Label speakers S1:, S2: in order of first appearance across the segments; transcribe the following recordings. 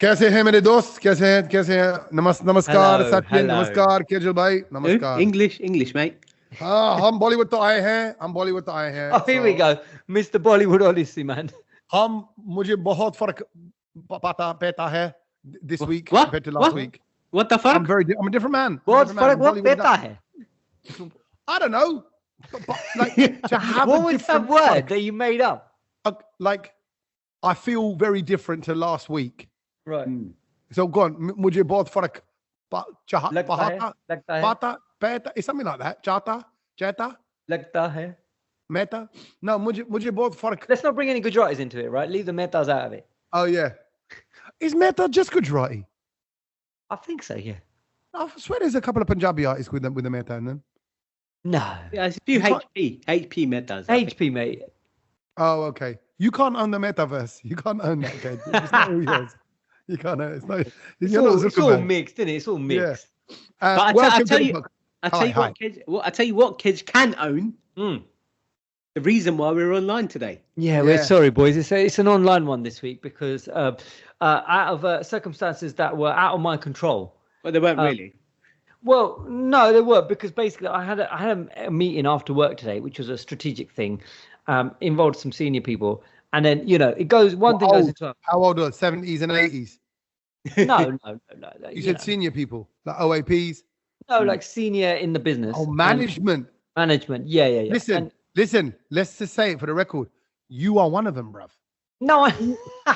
S1: कैसे हैं मेरे दोस्त कैसे हैं नमस्कार सचिन
S2: hello.
S1: नमस्कार केजल भाई नमस्कार
S2: English, mate.
S1: हाँ हम बॉलीवुड तो आए हैं
S2: Oh, here we go, Mr. Bollywood Odyssey, man.
S1: हम मुझे बहुत फर्क पता है this week
S2: What?
S1: compared to last week.
S2: What the fuck?
S1: I'm a different man.
S2: What peta hai?
S1: I don't know. But like to have
S2: What
S1: a
S2: was
S1: different
S2: that word that you made up?
S1: Like I feel very different to last week.
S2: Right.
S1: So go on. मुझे बहुत फर्क
S2: लगता
S1: है it's something like that. चाहता
S2: लगता है.
S1: meta. No, मुझे बहुत फर्क.
S2: Let's not bring any Gujaratis into it, right? Leave the metas out of it.
S1: Oh yeah. Is meta just Gujarati?
S2: I think so, yeah.
S1: I swear there's a couple of Punjabi artists with the meta in them.
S2: No.
S3: Yeah, there's a few HP metas.
S2: HP, mate.
S1: Oh, okay. You can't own the metaverse. You can't own that, kid. It's not all yours. You can't own it. It's not.
S2: It's all mixed, isn't it? It's all mixed.
S1: Yeah.
S3: But I tell you what kids can own. The reason why we're online today.
S2: Yeah, we're sorry, boys. It's an online one this week because out of circumstances that were out of my control.
S3: Well, they weren't really.
S2: Well, no, they were because basically I had a meeting after work today, which was a strategic thing, involved some senior people, and then it goes one thing goes into
S1: how old are 70s and 80s?
S2: No.
S1: You said senior people, like OAPs.
S2: No, like senior in the business.
S1: Oh, management.
S2: Management. Yeah.
S1: Listen. Let's just say it for the record. You are one of them, bruv.
S2: No,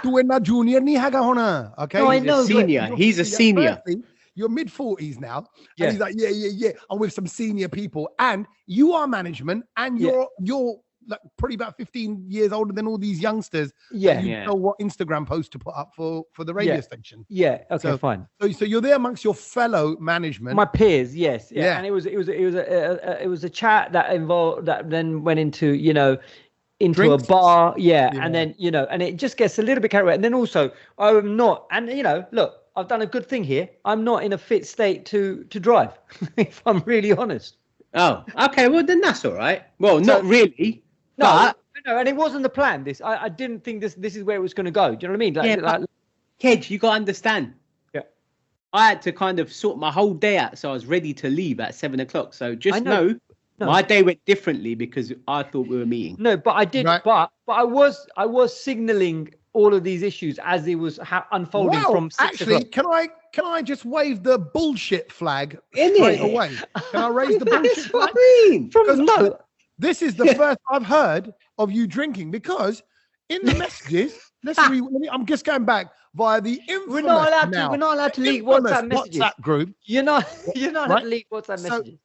S1: Tu na junior ni haga hona. Okay.
S2: No, I know.
S3: He's a senior.
S1: You're mid-40s now. And he's like, yeah. I'm with some senior people. And you are management. And you're like probably about 15 years older than all these youngsters.
S2: Yeah.
S1: You know what Instagram post to put up for the radio station.
S2: Yeah. Okay, fine.
S1: So you're there amongst your fellow management.
S2: My peers, yes. Yeah. And it was a chat that involved that then went into, into drinks. A bar. Yeah. And then, and it just gets a little bit carried away. And then also I'm not, and look, I've done a good thing here. I'm not in a fit state to drive, if I'm really honest.
S3: Oh, okay. Well, then that's all right. Well, not really.
S2: No, and it wasn't the plan. I didn't think this is where it was going to go. Do you know what I mean?
S3: Kid, you got to understand.
S2: Yeah.
S3: I had to kind of sort my whole day out, so I was ready to leave at 7 o'clock. So just know my day went differently because I thought we were meeting.
S2: No, but I did. Right. But I was signaling all of these issues as it was unfolding from 6 o'clock.
S1: Can I just wave the bullshit flag straight away? Can I raise the bullshit flag? This is the first I've heard of you drinking because in the messages, I'm just going back via the infamous
S2: We're not allowed to leak WhatsApp messages.
S1: WhatsApp group.
S2: You're not allowed to leak WhatsApp messages.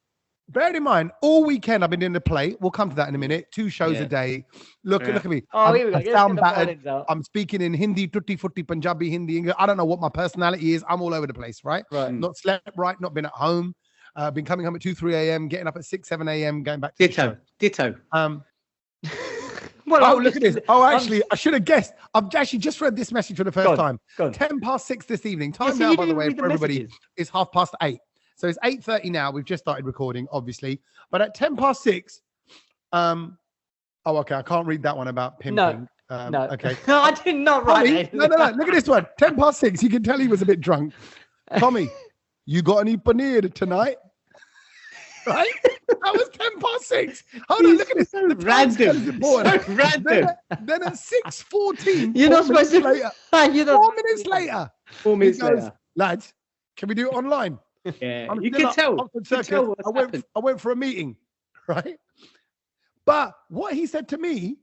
S1: Bear in mind, all weekend I've been in the play. We'll come to that in a minute. 2 shows a day. Look at me.
S2: Oh, here we go.
S1: I sound battered. I'm speaking in Hindi, tutti frutti, Punjabi, Hindi, English. I don't know what my personality is. I'm all over the place, right? Not slept right, not been at home. Been coming home at 2, 3 a.m., getting up at 6, 7 a.m., going back to
S3: Ditto.
S1: Well, look at this. Oh, actually, I should have guessed. I've actually just read this message for the first time. 6:10 this evening. Time now, by the way, for everybody, is 8:30. So it's 8:30 now. We've just started recording, obviously. But at 6:10, okay, I can't read that one about pimping.
S2: No.
S1: Okay.
S2: No, I did not write it.
S1: No. Look at this one. 6:10. You can tell he was a bit drunk. Tommy, you got any paneer tonight? Right? That was 6:10. Hold on, look at this.
S3: So random.
S1: Then at 6:14,
S2: you're not supposed to.
S1: 4 minutes later.
S3: 4 minutes later.
S1: Lads, can we do it online?
S3: Yeah, you can tell.
S1: I went for a meeting, right? But what he said to me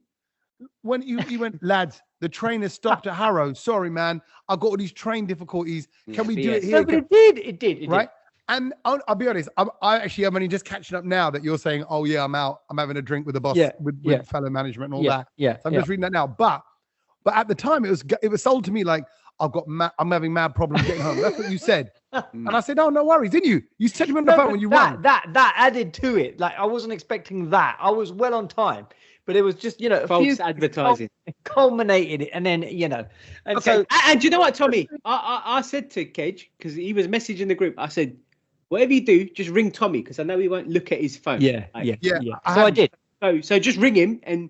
S1: when he went, lads, the train has stopped at Harrow. Sorry, man. I've got all these train difficulties. Can we do it here?
S2: No, but it did.
S1: Right? And I'll be honest, I'm only just catching up now that you're saying, oh yeah, I'm out. I'm having a drink with the boss, with fellow management and all that.
S2: Yeah.
S1: So I'm just reading that now. But at the time, it was sold to me like, I'm having mad problems getting home. That's what you said. And I said, oh, no worries, didn't you? You said to me on the phone when you rang.
S2: That added to it. Like, I wasn't expecting that. I was well on time. But it was just,
S3: false advertising.
S2: Culminated it. And then, And
S3: okay.
S2: so,
S3: and you know what, Tommy? I said to Cage, because he was messaging the group, I said, whatever you do, just ring Tommy, because I know he won't look at his phone.
S2: Yeah.
S1: So
S2: I did.
S3: So just ring him and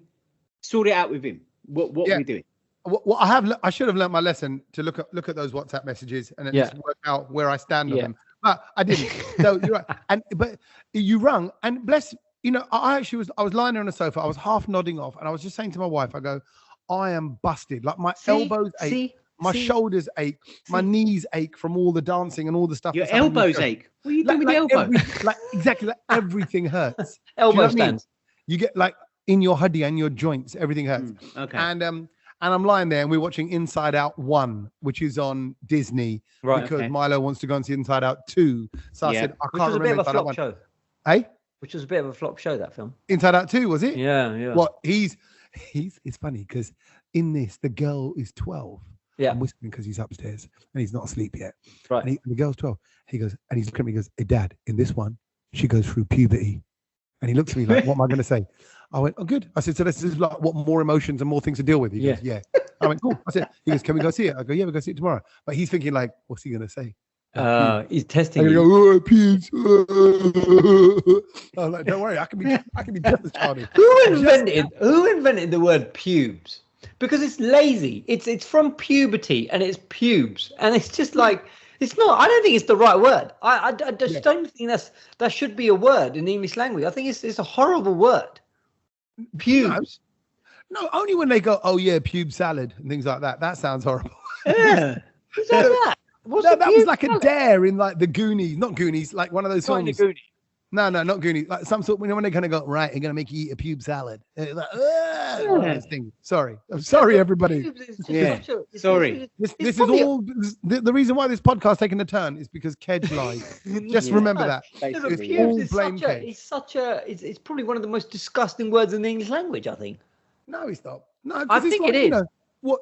S3: sort it out with him. What are we doing?
S1: Well, I should have learned my lesson to look at those WhatsApp messages and then just work out where I stand on them. But I didn't. So you're right. But you rung, and bless, I was lying there on the sofa. I was half nodding off, and I was just saying to my wife, I go, I am busted. Like my elbows ache, my shoulders ache, my knees ache from all the dancing and all the stuff.
S3: Your elbows ache. What are you doing with the elbow?
S1: Exactly. Everything hurts.
S2: Elbow stands.
S1: You get like in your huddy and your joints, everything hurts.
S3: Okay.
S1: And I'm lying there and we're watching Inside Out 1, which is on Disney, because Milo wants to go and see Inside Out 2. So I said, I can't remember Inside Out 1.
S2: Show.
S1: Eh?
S2: Which was a bit of a flop show, that film.
S1: Inside Out 2, was it?
S2: Yeah.
S1: What? It's funny because in this, the girl is 12.
S2: Yeah.
S1: I'm whispering because he's upstairs and he's not asleep yet.
S2: Right.
S1: And the girl's 12. He goes, and he's looking at me, he goes, hey, Dad, in this one, she goes through puberty. And he looks at me like, what am I going to say? I went, oh, good. I said, so this is like what more emotions and more things to deal with. He goes, yeah. I went, cool. I said, he goes, can we go see it? I go, yeah, we'll go see it tomorrow. But he's thinking like, what's he going to say?
S2: He's testing
S1: you. Go, pubes. I was like, don't worry, I can be just as childish.
S2: Who invented the word pubes? Because it's lazy. It's from puberty and it's pubes. And it's just like, it's not, I don't think it's the right word. I just don't think that should be a word in the English language. I think it's a horrible word. Pubes.
S1: No, only when they go, oh yeah, pube salad and things like that. That sounds horrible.
S2: Yeah. Who's that?
S1: That was like a dare in like the Goonies, not Goonies, like one of those songs. No, not Goonies. Like some sort, when they're kind of go, right, they're gonna make you eat a pube salad. Like, thing. Sorry, I'm sorry, everybody.
S3: Sorry.
S1: This is all. The reason why this podcast taking a turn is because Kedge lies. Just remember that.
S2: It's probably one of the most disgusting words in the English language. I think.
S1: No, it's not. No,
S2: I think it is.
S1: What?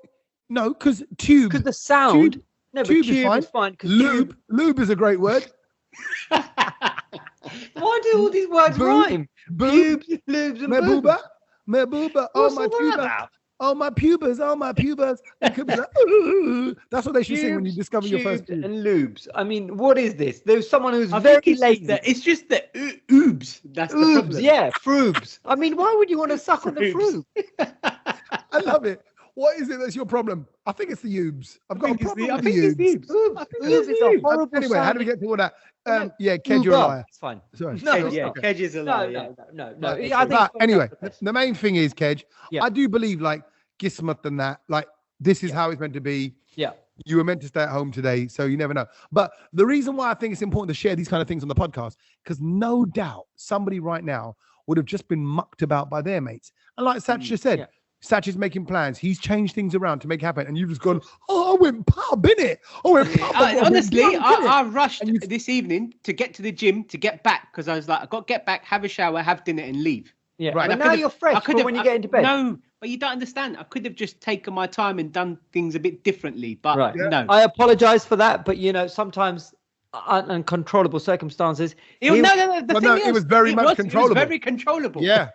S1: No, because tube.
S2: Because the sound.
S1: Tube,
S2: no,
S1: tube is fine. Lube is a great word.
S2: Why do all these words rhyme? Pubes, lubes, and booba.
S1: Me booba. Oh my pubas. Oh my pubas. Oh my pubas. It could be like, ooh. That's what they should sing when you discover your first pube.
S2: And lubes. I mean, what is this? There's someone who's very lazy.
S3: It's just the oobs. That's the problem.
S2: Yeah, froobs. I mean, why would you want to suck on the froob?
S1: I love it. What is it that's your problem? I think it's the Oobs. I've got a problem with the Oobs.
S2: Oobs is a horrible
S1: Anyway, how do we get to all that? Yeah, Kedge, you're a liar.
S2: It's fine.
S1: Sorry.
S3: Kedge is a liar.
S2: No.
S1: But anyway, the main thing is, Kedge, I do believe like Gismuth and that, like this is how it's meant to be.
S2: Yeah.
S1: You were meant to stay at home today, so you never know. But the reason why I think it's important to share these kind of things on the podcast, because no doubt somebody right now would have just been mucked about by their mates. And like Sach just said, Sach is making plans. He's changed things around to make it happen. And you've just gone, I went pub, innit?
S3: Honestly, I rushed this evening to get to the gym, to get back, because I was like, I've got to get back, have a shower, have dinner, and leave.
S2: Yeah, right. But now you're fresh for when you get into bed.
S3: No, but you don't understand. I could have just taken my time and done things a bit differently. But no.
S2: I apologize for that. But, sometimes uncontrollable circumstances.
S1: It was very much controllable.
S3: It was very controllable.
S1: Yeah.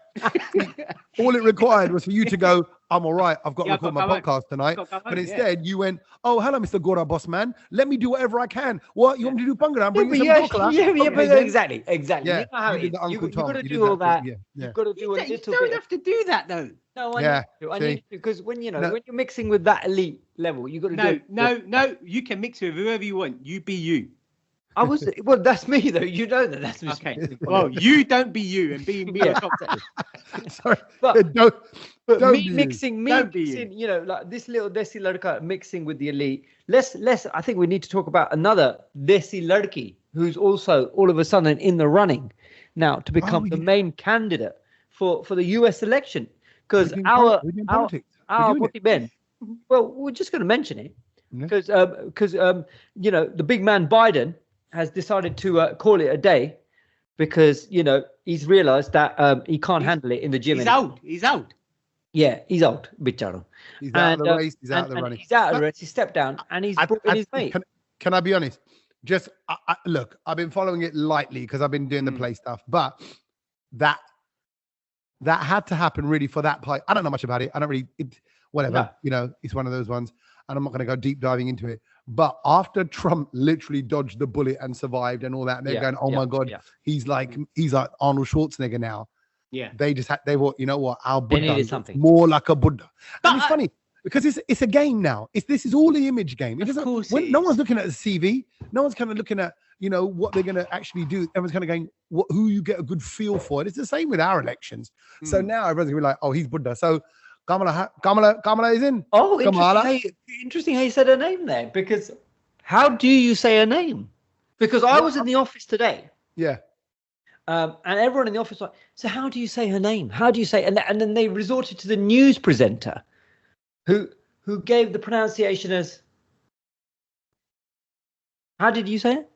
S1: All it required was for you to go, I'm all right. I've got to record my podcast tonight. But instead, you went, oh, hello, Mr. Gora boss man. Let me do whatever I can. What? You want me to do Bhangra? I'm bringing some chocolate.
S2: Exactly.
S1: Yeah.
S2: You've got to do all that. You've got to do a little bit.
S3: You don't have to do that, though.
S2: No, I need to. Because when you're mixing with that elite level, you've got to do it.
S3: No. You can mix with whoever you want. You be you.
S2: Well, that's me though. You know that's me.
S3: Okay. Well, you don't be you and be me.
S1: Sorry,
S2: but
S1: don't
S2: me mixing, like this little desi ladka mixing with the elite. I think we need to talk about another desi ladki who's also all of a sudden in the running now to become the main candidate for the US election. Because our Ben. Well, we're just going to mention it because the big man Biden has decided to call it a day because, he's realized that he can't handle it in the gym.
S3: He's out.
S2: Yeah, he's out, bicharo.
S1: He's out of the race. He's out of the running.
S2: He's out of the race. He stepped down and he's brought in his mate.
S1: Can I be honest? Just look, I've been following it lightly because I've been doing the play stuff, but that had to happen really for that part. I don't know much about it. I don't really, whatever, it's one of those ones. And I'm not going to go deep diving into it. But after Trump literally dodged the bullet and survived and all that, and they're going, oh my God, he's like Arnold Schwarzenegger now.
S3: Yeah.
S1: They thought, you know what? Our Buddha
S2: needed something
S1: more like a Buddha. And it's funny. because it's a game now. This is all the image game.
S3: Of course,
S1: no one's looking at the CV. No one's kind of looking at what they're going to actually do. Everyone's kind of going who you get a good feel for. And it's the same with our elections. So now everyone's gonna be like, oh, he's Buddha. So Kamala is in.
S2: Oh, interesting how you said her name there. Because how do you say her name? Because I was in the office today.
S1: Yeah.
S2: And everyone in the office was like, so how do you say her name? How do you say? And then they resorted to the news presenter, who gave the pronunciation as. How did you say it?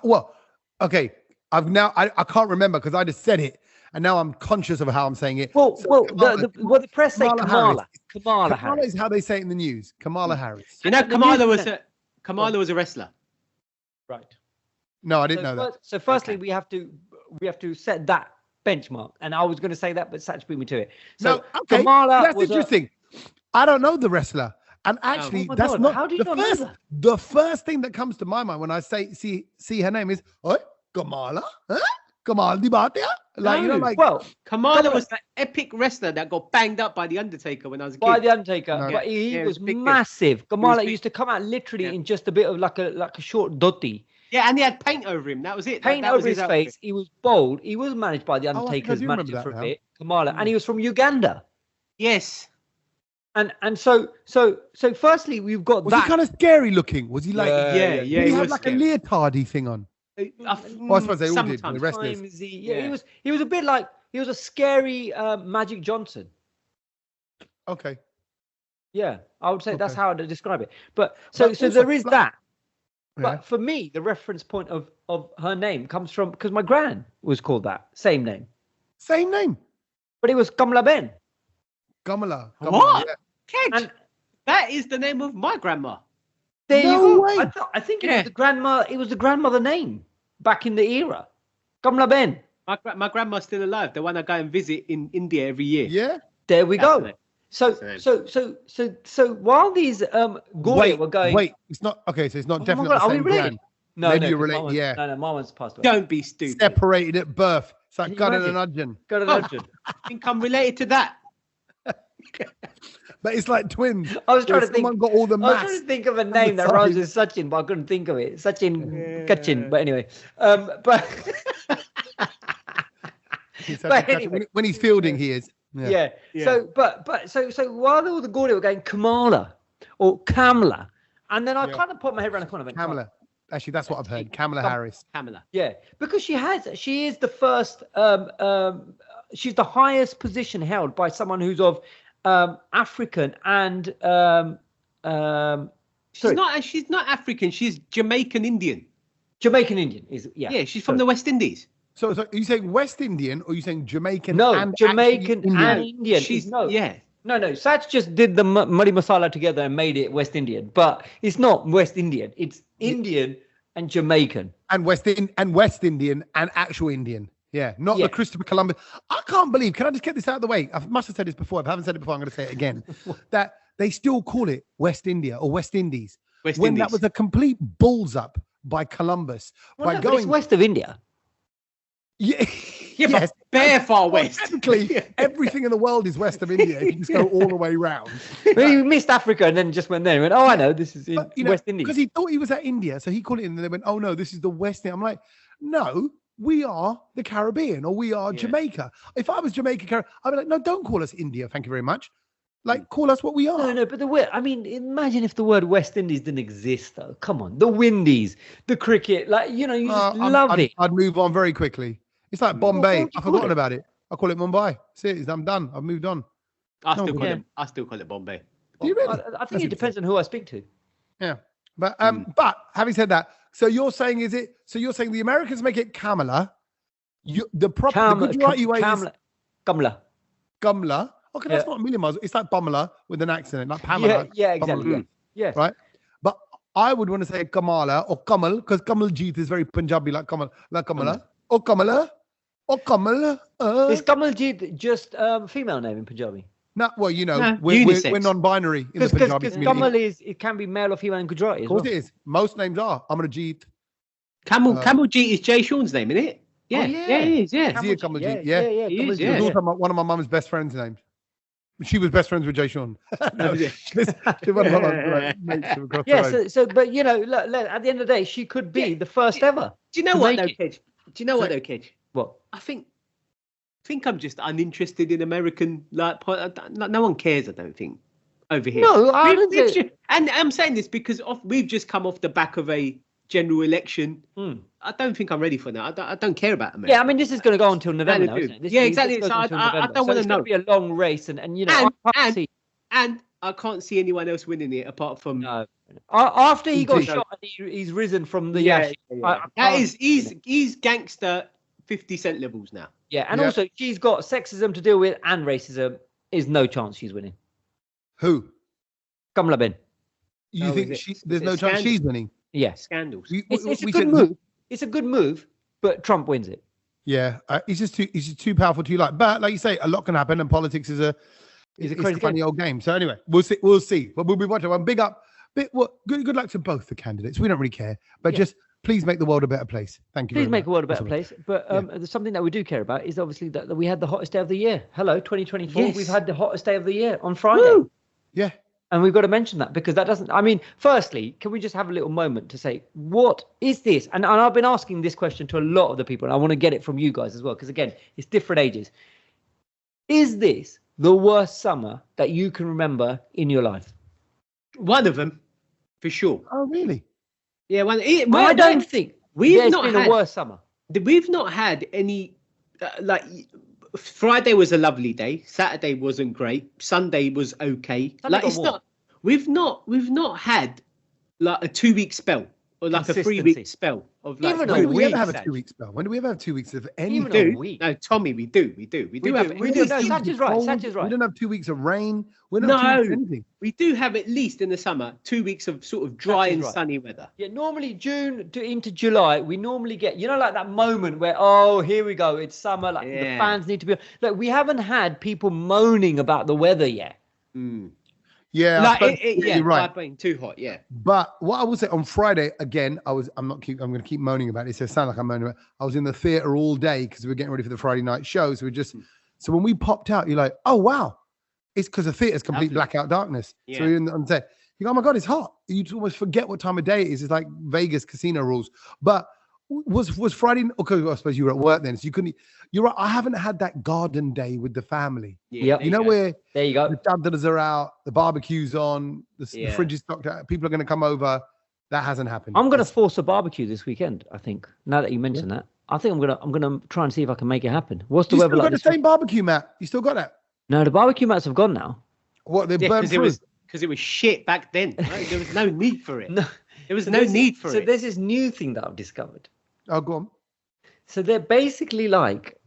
S1: Well, okay. I can't remember because I just said it, and now I'm conscious of how I'm saying it.
S2: Well, the press say Kamala.
S1: Kamala is how they say it in the news. Kamala Harris.
S3: You know, Kamala was a wrestler.
S2: Right.
S1: No, I didn't know that.
S2: So firstly, we have to set that benchmark, and I was going to say that, but Sach beat me to it. So Kamala,
S1: that's interesting. I don't know the wrestler, and actually, that's not. How do you know that? The first thing that comes to my mind when I see her name is Kamala. Huh? Kamala Di Bhatia?
S3: Kamala was that epic wrestler that got banged up by The Undertaker when I was a kid.
S2: By The Undertaker. No. But he was massive. Kamala used to come out literally in just a bit of like a short dhoti.
S3: Yeah, and he had paint over him. That was it.
S2: Paint over his face. He was bold. He was managed by The Undertaker's manager for a bit. Kamala. And he was from Uganda.
S3: Yes.
S2: And so firstly, we've got
S1: was he kind of scary looking? Was he like
S3: yeah,
S1: he had like a leotardy thing on?
S3: I
S1: suppose they all did. The wrestlers.
S2: He was a bit like he was a scary Magic Johnson.
S1: Okay.
S2: Yeah, I would say that's how I'd describe it. But so there is that. But for me, the reference point of her name comes from because my gran was called that same name.
S1: Same name.
S2: But it was Kamala Ben.
S1: Kamala.
S3: What? Yeah. That is the name of my grandma.
S2: There you go. Way. I think it was the grandma. It was the grandmother name back in the era. Kamala Ben.
S3: My grandma's still alive. The one I go and visit in India every year.
S1: Yeah.
S2: There we go. So while these Gaulia were going.
S1: Wait, it's not okay. So it's not definitely the same grand.
S2: No,
S1: maybe you're related. Yeah.
S2: No, my one's passed away.
S3: Don't be stupid.
S1: Separated at birth. It's like got an Udgen.
S2: Got an Udgen.
S3: I think I'm related to that.
S1: But it's like twins.
S2: I was trying to think.
S1: Someone got all the mass.
S2: I was trying to think of a name that rhymes with Sachin, but I couldn't think of it. Sachin Kachin. But anyway,
S1: when he's fielding, he is.
S2: Yeah. So while all the Gaulia were going Kamala or Kamala, and then I kind of put my head around the corner.
S1: Kamala. Actually, that's what I've heard. Kamala Harris.
S3: Kamala.
S2: Yeah, because she is the first. She's the highest position held by someone who's of African and
S3: she's not African. She's Jamaican Indian.
S2: Jamaican Indian is
S3: Yeah, she's from the West Indies.
S1: So are you saying West Indian or are you saying Jamaican?
S2: No,
S1: and
S2: Jamaican and Indian. No. Sach just did the muddy masala together and made it West Indian, but it's not West Indian. It's Indian and Jamaican
S1: and West Indian and actual Indian. Yeah, not the Christopher Columbus. I can't believe. Can I just get this out of the way? I must have said this before. If I haven't said it before, I'm going to say it again. That they still call it West India or West Indies when that was a complete balls up by Columbus
S2: but it's west of India.
S1: Yeah,
S3: but bare far west.
S1: Technically, everything in the world is west of India. If you just go all the way round.
S2: But he missed Africa and then just went there and went, oh, I know, this is in West Indies.
S1: Because he thought he was at India, so he called it in and they went, oh, no, this is the West Indies. I'm like, no, we are the Caribbean or we are Jamaica. If I was Jamaica, I'd be like, no, don't call us India. Thank you very much. Like, call us what we are.
S2: No, but the word, I mean, imagine if the word West Indies didn't exist, though. Come on, the Windies, the cricket, like, you just love it.
S1: I'd move on very quickly. It's like Bombay. I've forgotten about it. I call it Mumbai. See, I'm done. I've moved on.
S3: I still call it Bombay.
S1: Do you really?
S2: I think it depends on who I speak to.
S1: Yeah, but having said that, so you're saying the Americans make it Kamala. The Gujarati way is Kamala. Okay, that's not a million miles. It's like Pamela with an accent, like Pamela.
S2: Yeah, exactly. Yeah.
S1: Right. But I would want to say Kamala or Kamal because Kamaljeet is very Punjabi, like Kamala or Kamala.
S2: Is Kamaljeet just female name in Punjabi?
S1: No, well, we're non-binary in the Punjabi community.
S2: Kamal it can be male or female in Gujarati.
S1: Of course it is. Most names are. Amarjeet.
S3: Kamaljeet is Jay Sean's name, isn't it? Yeah, it is. Yeah,
S1: Kamaljeet. Yeah. It's also one of my mum's best friends' names. She was best friends with Jay Sean. No, she was one of my mates from across the road.
S2: So, but you know, look, at the end of the day, she could be the first ever.
S3: Do you know what, though, Kedge? Do you know what, though, Kedge?
S2: What?
S3: I think I'm just uninterested in American, like, no one cares, I don't think, over here.
S2: No, I don't think.
S3: And I'm saying this because we've just come off the back of a general election. I don't think I'm ready for that. I don't care about America.
S2: Yeah, I mean, this is going to go on until November now, isn't it?
S3: Exactly. So I don't want to know.
S2: It's going to be a long race, and you know,
S3: and I can't see anyone else winning it apart from.
S2: No. After he got shot, and he's risen from the ash.
S3: He's gangster 50 Cent levels now.
S2: Yeah, and also she's got sexism to deal with and racism. Is no chance she's winning.
S1: Who?
S2: Kamala Ben.
S1: You think there's no chance she's winning?
S2: Yeah,
S3: scandals.
S2: It's a good move. It's a good move, but Trump wins it.
S1: Yeah, he's just too powerful to like. But like you say, a lot can happen, and politics is a funny old game. So anyway, we'll see. But we'll be watching one. Good luck to both the candidates. We don't really care, but just please make the world a better place. Thank you.
S2: Please make the world a better place. But there's something that we do care about is obviously that we had the hottest day of the year. Hello, 2024. Yes. We've had the hottest day of the year on Friday.
S1: Woo! Yeah.
S2: And we've got to mention that because that doesn't, I mean, firstly, can we just have a little moment to say, what is this? And I've been asking this question to a lot of the people, and I want to get it from you guys as well, because again, it's different ages. Is this the worst summer that you can remember in your life?
S3: One of them, for sure.
S1: Oh, really?
S3: Yeah.
S2: I don't think there's been a worse summer. We've
S3: not had any, Friday was a lovely day. Saturday wasn't great. Sunday was okay. We've not had like a 2-week spell or like a 3-week spell of like.
S1: When do we ever have a 2-week spell? When do we ever have 2 weeks of anything?
S2: Even a week.
S3: No, Tommy, we do. We do have.
S2: Sach is right.
S1: We don't have 2 weeks of rain. We're not anything.
S3: We do have at least in the summer 2 weeks of sort of dry and sunny weather.
S2: Yeah, normally June into July, we normally get, like that moment where, here we go, it's summer, like the fans need to be. Look, we haven't had people moaning about the weather yet.
S1: Yeah,
S3: you're right. Being too hot,
S1: But what I will say on Friday again, I'm going to keep moaning about it. So it sounds like I'm moaning about it. I was in the theater all day because we were getting ready for the Friday night show. So so when we popped out, you're like, oh wow, it's because the theater's complete blackout darkness. Yeah. So you're on set. You go, oh my god, it's hot. You almost forget what time of day it is. It's like Vegas casino rules. But was Friday? Okay, I suppose you were at work then, so you couldn't. You're right. I haven't had that garden day with the family.
S2: Yeah,
S1: you know where
S2: there you go.
S1: The dadders are out, the barbecue's on, the fridge is stocked out. People are going to come over. That hasn't happened.
S2: I'm going to force a barbecue this weekend. I think now that you mentioned that, I think I'm gonna try and see if I can make it happen. What's the weather like?
S1: You still got the same barbecue mat? You still got that?
S2: No, the barbecue mats have gone now.
S1: What they burned through?
S3: Because it was shit back then. Right? There was no need for it. There was no need for it.
S2: So there's this new thing that I've discovered.
S1: Oh, go on.
S2: So they're basically like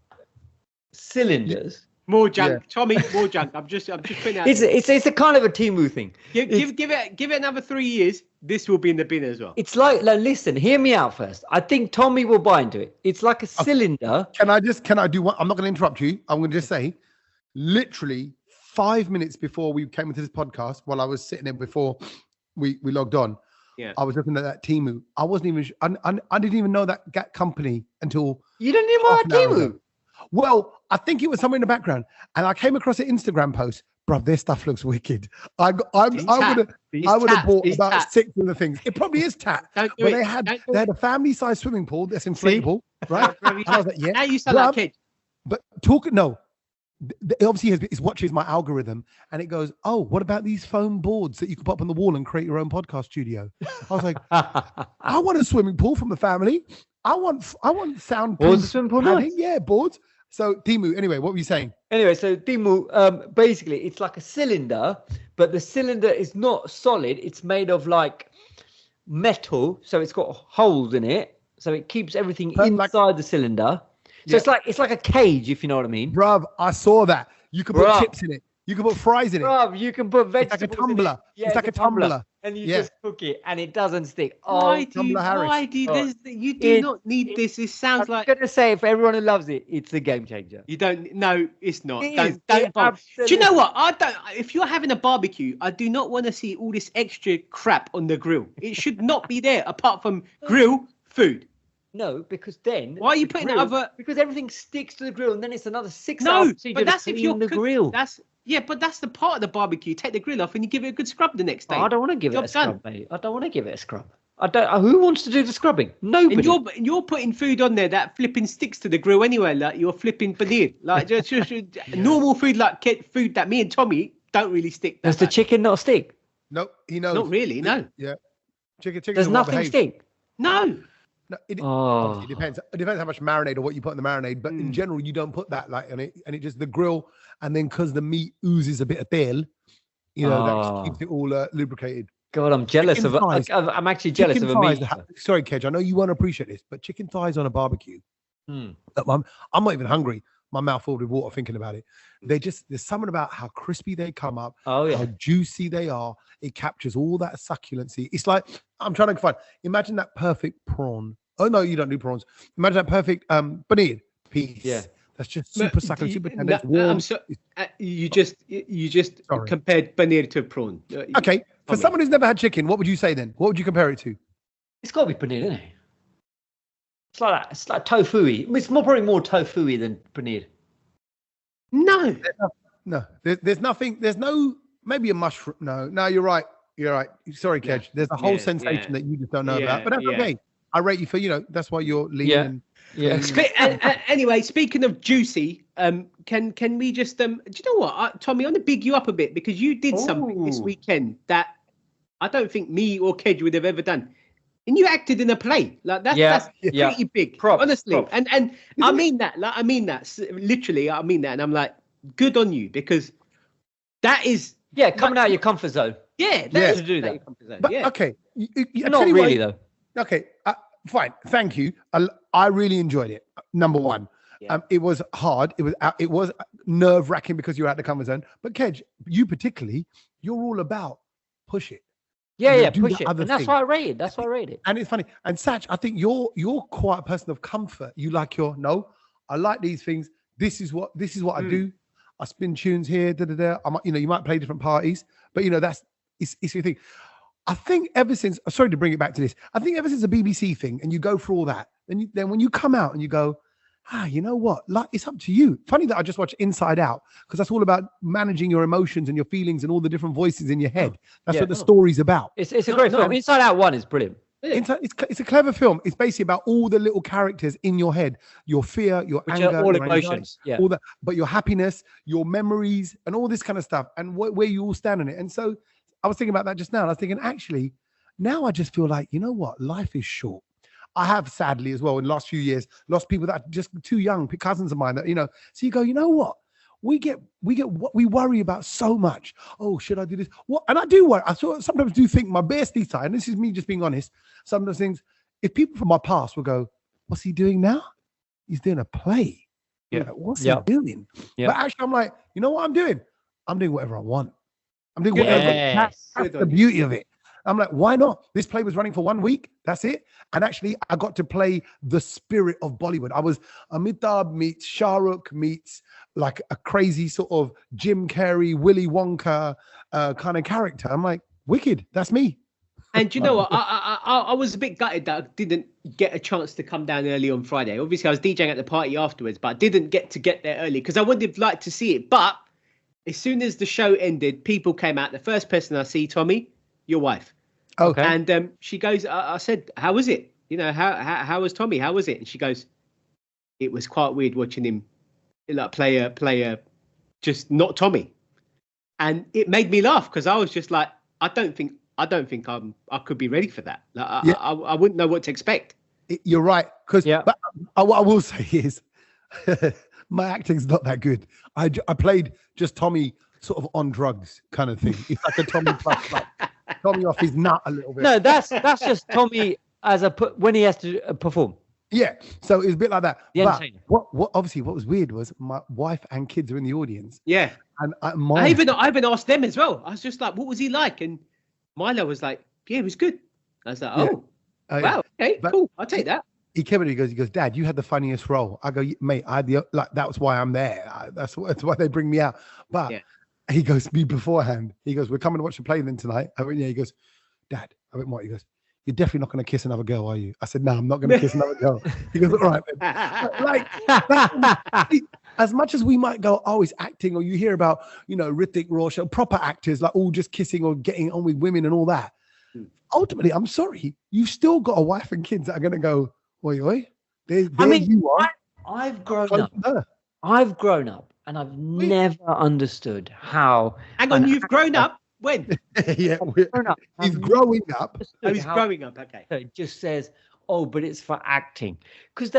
S2: cylinders.
S3: More junk, Tommy. More junk. I'm just putting out.
S2: It's a kind of a Timu thing.
S3: Give it another 3 years. This will be in the bin as well.
S2: It's like listen, hear me out first. I think Tommy will buy into it. It's like a cylinder.
S1: Can I do one? I'm not going to interrupt you. I'm going to just say, literally 5 minutes before we came into this podcast, while I was sitting there before we logged on.
S3: Yeah,
S1: I was looking at that Timu. I wasn't even. I didn't even know that company until.
S2: You didn't even know that Timu.
S1: Well, I think it was somewhere in the background, and I came across an Instagram post. Bruv, their stuff looks wicked. I would have bought about 6 of the things. It probably is tat. But they had a family size swimming pool that's inflatable, right? And I was like,
S3: now you sound like a kid.
S1: But it obviously it watches my algorithm, and it goes, oh, what about these foam boards that you can pop on the wall and create your own podcast studio? I was like, I want a swimming pool from the family. I want sound
S2: boards. Swimming pool, nice.
S1: Yeah, boards. So Timu, anyway, what were you saying?
S2: Anyway, so Timu, basically, it's like a cylinder, but the cylinder is not solid. It's made of like metal, so it's got holes in it, so it keeps everything inside the cylinder. So it's like a cage, if you know what I mean.
S1: Bruv, I saw that. You can put chips in it. You can put fries in it.
S2: Bruv, you can put vegetables.
S1: It's like a tumbler.
S2: Yeah,
S1: it's like a tumbler.
S2: And you just cook it, and it doesn't stick.
S3: Why do you do not need this? It sounds like.
S2: I'm gonna say, for everyone who loves it, it's a game changer.
S3: You don't. No, it's not. Don't bother. Do you know what? I don't. If you're having a barbecue, I do not want to see all this extra crap on the grill. It should not be there, apart from grill food.
S2: No, because then
S3: why are you putting other?
S2: Because everything sticks to the grill, and then it's another 6
S3: hours.
S2: No,
S3: but that's if you're the grill. But that's the part of the barbecue. You take the grill off and you give it a good scrub the next day.
S2: I don't want to give it a scrub, mate. I don't want to give it a scrub. I don't. Who wants to do the scrubbing? Nobody.
S3: And you're putting food on there that flipping sticks to the grill anyway. Like you're flipping paneer. Like just normal food, like food that me and Tommy eat, don't really stick.
S2: Does the chicken not stick?
S1: No, he knows.
S3: Not really. No.
S1: Yeah. Chicken.
S2: Does nothing stick?
S3: No.
S1: No, it depends. It depends how much marinade or what you put in the marinade. But in general, you don't put that on it, and it just the grill. And then because the meat oozes a bit of tail, that just keeps it all lubricated.
S2: God, I'm jealous of it. I'm actually jealous of a meat.
S1: Sorry, Kedge, I know you won't appreciate this, but chicken thighs on a barbecue. I'm not even hungry. My mouth filled with water thinking about it. There's something about how crispy they come up, how juicy they are. It captures all that succulency. It's like, I'm trying to find, imagine that perfect prawn. Oh, no, you don't do prawns. Imagine that perfect paneer piece.
S2: Yeah.
S1: That's just super succulent, super tender. Warm.
S3: You just compared paneer to prawn.
S1: Okay. For someone who's never had chicken, what would you say then? What would you compare it to?
S2: It's got to be paneer, isn't it? It's like that. It's like tofu-y. It's probably more tofu-y than paneer.
S3: No.
S1: There's nothing. There's no, maybe a mushroom. No, you're right. You're right. Sorry, Kedge. There's a whole sensation that you just don't know about. But that's okay. I rate you for, that's why you're lean.
S2: Yeah.
S3: Anyway, speaking of juicy, can we just do you know what, Tommy? I want to big you up a bit because you did something this weekend that I don't think me or Kedge would have ever done. And you acted in a play. Like that's pretty big.
S2: Props,
S3: honestly.
S2: Props.
S3: And I mean that. Like I mean that. Literally, I mean that. And I'm like, good on you, because that is
S2: coming out of your comfort zone.
S3: Yeah,
S2: that's to do that.
S1: But okay,
S2: not really though.
S1: Okay, fine. Thank you. I really enjoyed it. Number one, it was hard. It was nerve wracking because you're out the comfort zone. But Kedge, you particularly, you're all about push it.
S2: Push it. And that's why I rated.
S1: And it's funny. And Sach, I think you're quite a person of comfort. You like I like these things. This is what I do. I spin tunes here. You might play different parties, but it's your thing. I think ever since, sorry to bring it back to this, I think ever since the BBC thing, and you go through all that, then when you come out and you go, you know what? Like, it's up to you. Funny that I just watched Inside Out, because that's all about managing your emotions and your feelings and all the different voices in your head. That's what the story's about.
S2: It's a great film. Inside Out 1 is brilliant.
S1: It's a clever film. It's basically about all the little characters in your head, your fear, your anger,
S2: all emotions,
S1: all that, but your happiness, your memories, and all this kind of stuff, and where you all stand in it. And so I was thinking about that just now. And I was thinking, actually, now I just feel like, you know what? Life is short. I have, sadly, as well, in the last few years, lost people that are just too young, cousins of mine that, so you go, you know what? We get what we worry about so much. Oh, should I do this? What? And I do worry. I sometimes do think my bestie side, and this is me just being honest, some of those things, if people from my past will go, what's he doing now? He's doing a play. Like, what's he doing? But actually, I'm like, you know what I'm doing? I'm doing whatever I want. I'm doing whatever. That's the beauty of it. I'm like, why not? This play was running for 1 week. That's it. And actually, I got to play the spirit of Bollywood. I was Amitabh meets Shah Rukh meets like a crazy sort of Jim Carrey, Willy Wonka kind of character. I'm like, wicked. That's me.
S3: And you know what? I was a bit gutted that I didn't get a chance to come down early on Friday. Obviously, I was DJing at the party afterwards, but I didn't get there early because I would have liked to see it. But as soon as the show ended, people came out. The first person I see, Tommy, your wife.
S1: Okay.
S3: And she goes, I said, how was it? How was Tommy? How was it? And she goes, it was quite weird watching him like play a just not Tommy. And it made me laugh because I was just like, I don't think I could be ready for that. Like, I wouldn't know what to expect.
S1: You're right. Because what I will say is my acting's not that good. I played just Tommy sort of on drugs kind of thing. It's like a Tommy plus like Tommy off his nut a little bit.
S2: No, that's just Tommy when he has to perform.
S1: Yeah, so it was a bit like that. But what obviously what was weird was my wife and kids are in the audience.
S3: Yeah,
S1: and
S3: I even asked them as well. I was just like, what was he like? And Milo was like, yeah, it was good. I was like, wow, okay, cool, I'll take that.
S1: He came in and he goes, Dad, you had the funniest role. I go, mate, I had that was why I'm there. That's why they bring me out. But he goes, me beforehand. He goes, we're coming to watch the play then tonight. I went, yeah. He goes, Dad. I went, what? He goes, you're definitely not going to kiss another girl, are you? I said, no, I'm not going to kiss another girl. He goes, all right, then. As much as we might go, oh, it's acting, or you hear about, Hrithik Roshan, proper actors, like all just kissing or getting on with women and all that. Ultimately, I'm sorry, you've still got a wife and kids that are going to go, oi, oi. There you are.
S2: I've grown up. I've grown up, and I've never understood how.
S3: Hang on, you've grown up? When?
S1: Yeah, he's growing up.
S3: Oh, he's growing up. Okay.
S2: It just says, oh, but it's for acting, because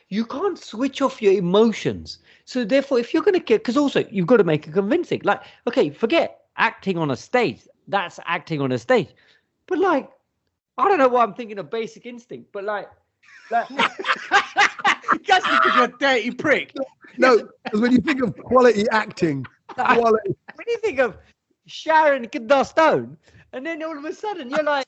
S2: you can't switch off your emotions. So therefore, if you're going to get, because also you've got to make it convincing. Like, okay, forget acting on a stage. That's acting on a stage. But like, I don't know why I'm thinking of Basic Instinct, but like.
S3: That's because you're a dirty prick.
S1: No, because when you think of quality acting,
S2: when you think of Sharon Stone, and then all of a sudden you're like,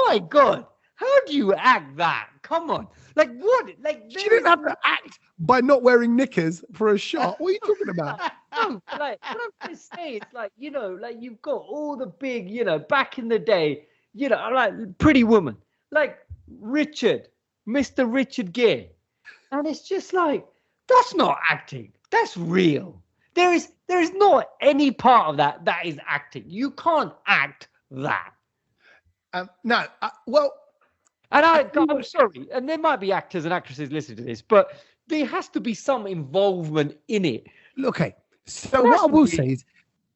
S2: my God, how do you act that? Come on. Like what? Like
S1: she didn't have to act by not wearing knickers for a shot. What are you talking about?
S2: No, like what I'm trying to say, it's like, like you've got all the big, back in the day, like Pretty Woman, like Mr. Richard Gere. And it's just like, that's not acting. That's real. There is not any part of that is acting. You can't act that.
S1: No,
S2: and I'm sorry, and there might be actors and actresses listening to this, but there has to be some involvement in it.
S1: Okay, so what I will say is,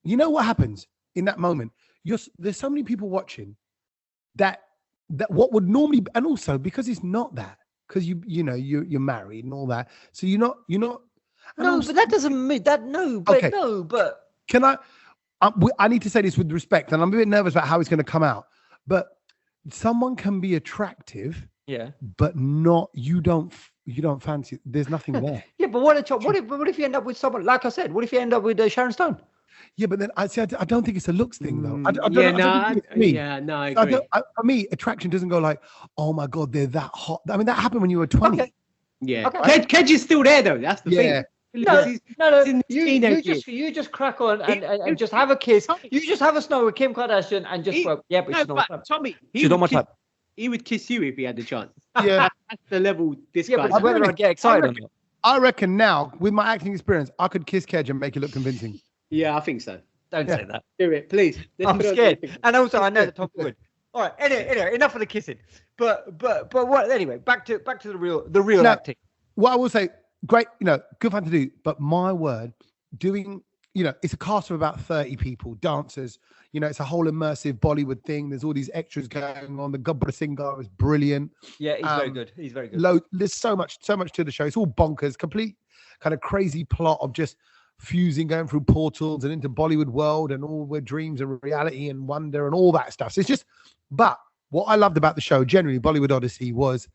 S1: you know what happens in that moment? There's so many people watching that what would normally, and also because it's not that, because you're married and all that, so you're not.
S2: No, but that doesn't mean that. No, but okay. No, but
S1: can I need to say this with respect, and I'm a bit nervous about how it's going to come out, but someone can be attractive, but not you don't fancy. There's nothing there.
S2: Yeah, but what if you end up with someone, like I said, what if you end up with Sharon Stone?
S1: Yeah, but then I don't think it's a looks thing though. I agree. For me, attraction doesn't go like, oh my God, they're that hot. I mean, that happened when you were 20.
S3: Okay. Yeah, okay. Kedge is still there though. That's the thing.
S2: No. You just crack on and just have a kiss. You just have a snow with Kim Kardashian and just but she's not my type.
S3: Tommy,
S2: she's not my type.
S3: He would kiss you if he had the chance.
S1: Yeah,
S3: that's the level this guy.
S2: But whether I get excited or not.
S1: I reckon now, with my acting experience, I could kiss Kedge and make it look convincing.
S3: Yeah, I think so.
S2: Don't say that.
S3: Do it, please.
S2: I'm scared, and also I know that Tommy would. All right. Anyway, enough of the kissing. But what? Anyway, back to the real acting.
S1: What I will say, great, good fun to do. But my word, doing, it's a cast of about 30 people, dancers. It's a whole immersive Bollywood thing. There's all these extras going on. The Gabbar Singh guy is brilliant.
S2: Yeah, he's very good. He's very good.
S1: There's so much to the show. It's all bonkers, complete kind of crazy plot of just fusing, going through portals and into Bollywood world and all their dreams and reality and wonder and all that stuff. So it's just, but what I loved about the show, generally Bollywood Odyssey, was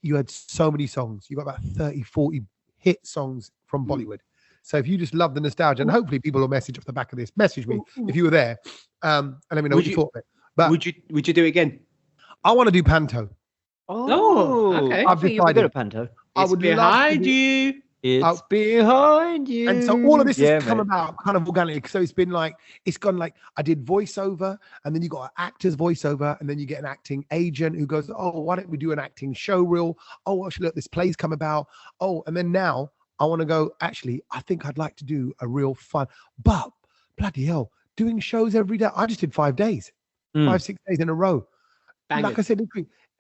S1: you had so many songs. You got about 30, 40 hit songs from Bollywood. So if you just love the nostalgia, and hopefully people will message off the back of this, message me if you were there, and let me know what you thought of it. But
S3: would you do it again?
S1: I want to do Panto.
S2: Oh, okay.
S1: I've decided.
S2: Panto.
S3: I would behind you.
S2: It's behind you.
S1: And so all of this has come about kind of organically. So it's gone like I did voiceover, and then you got an actor's voiceover, and then you get an acting agent who goes, oh, why don't we do an acting show reel? Oh, actually, look, this play's come about. Oh, and then now I want to go, actually, I think I'd like to do a real fun, but bloody hell, doing shows every day. I just did 5 days, 5-6 days in a row. Bangers. Like I said,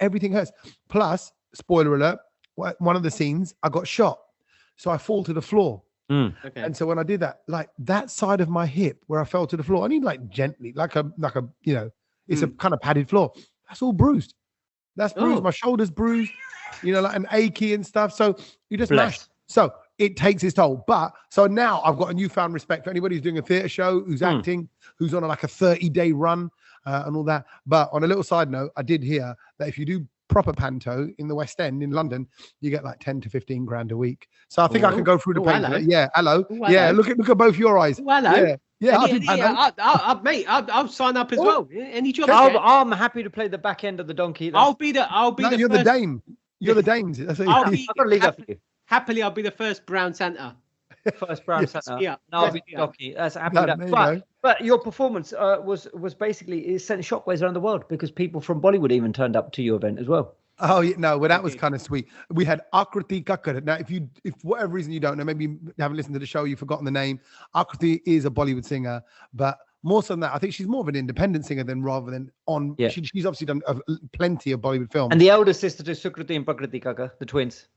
S1: everything hurts. Plus, spoiler alert, one of the scenes, I got shot. So I fall to the floor.
S2: Okay.
S1: And so when I did that, like that side of my hip where I fell to the floor, I need like gently, like a it's a kind of padded floor. That's all bruised. That's bruised. My shoulder's bruised, like an achy and stuff. So you just mash. So it takes its toll. But so now I've got a newfound respect for anybody who's doing a theatre show, who's acting, who's on like a 30-day run and all that. But on a little side note, I did hear that if you do proper Panto in the West End in London, you get like 10 to 15 grand a week. So I think I can go through the pain.
S3: Hello.
S1: Yeah, hello. Yeah, look at both your eyes.
S3: Hello.
S1: Yeah,
S3: I'll sign up as well. Any job.
S2: I'm happy to play the back end of the donkey.
S3: You're
S1: the dame. You're the dames.
S3: Happily, I'll be the first brown Santa.
S2: First Brown Centre.
S3: Yeah.
S2: Docky. That's happy with that. But your performance was basically, it sent shockwaves around the world because people from Bollywood even turned up to your event as well.
S1: Oh yeah, no, well that was kind of sweet. We had Akriti Kakkar. Now, if for whatever reason you don't know, maybe you haven't listened to the show, you've forgotten the name. Akriti is a Bollywood singer, but more so than that, I think she's more of an independent singer than rather than on. Yeah. She's obviously done plenty of Bollywood films.
S2: And the elder sister to Sukriti and Prakriti Kakkar, the twins.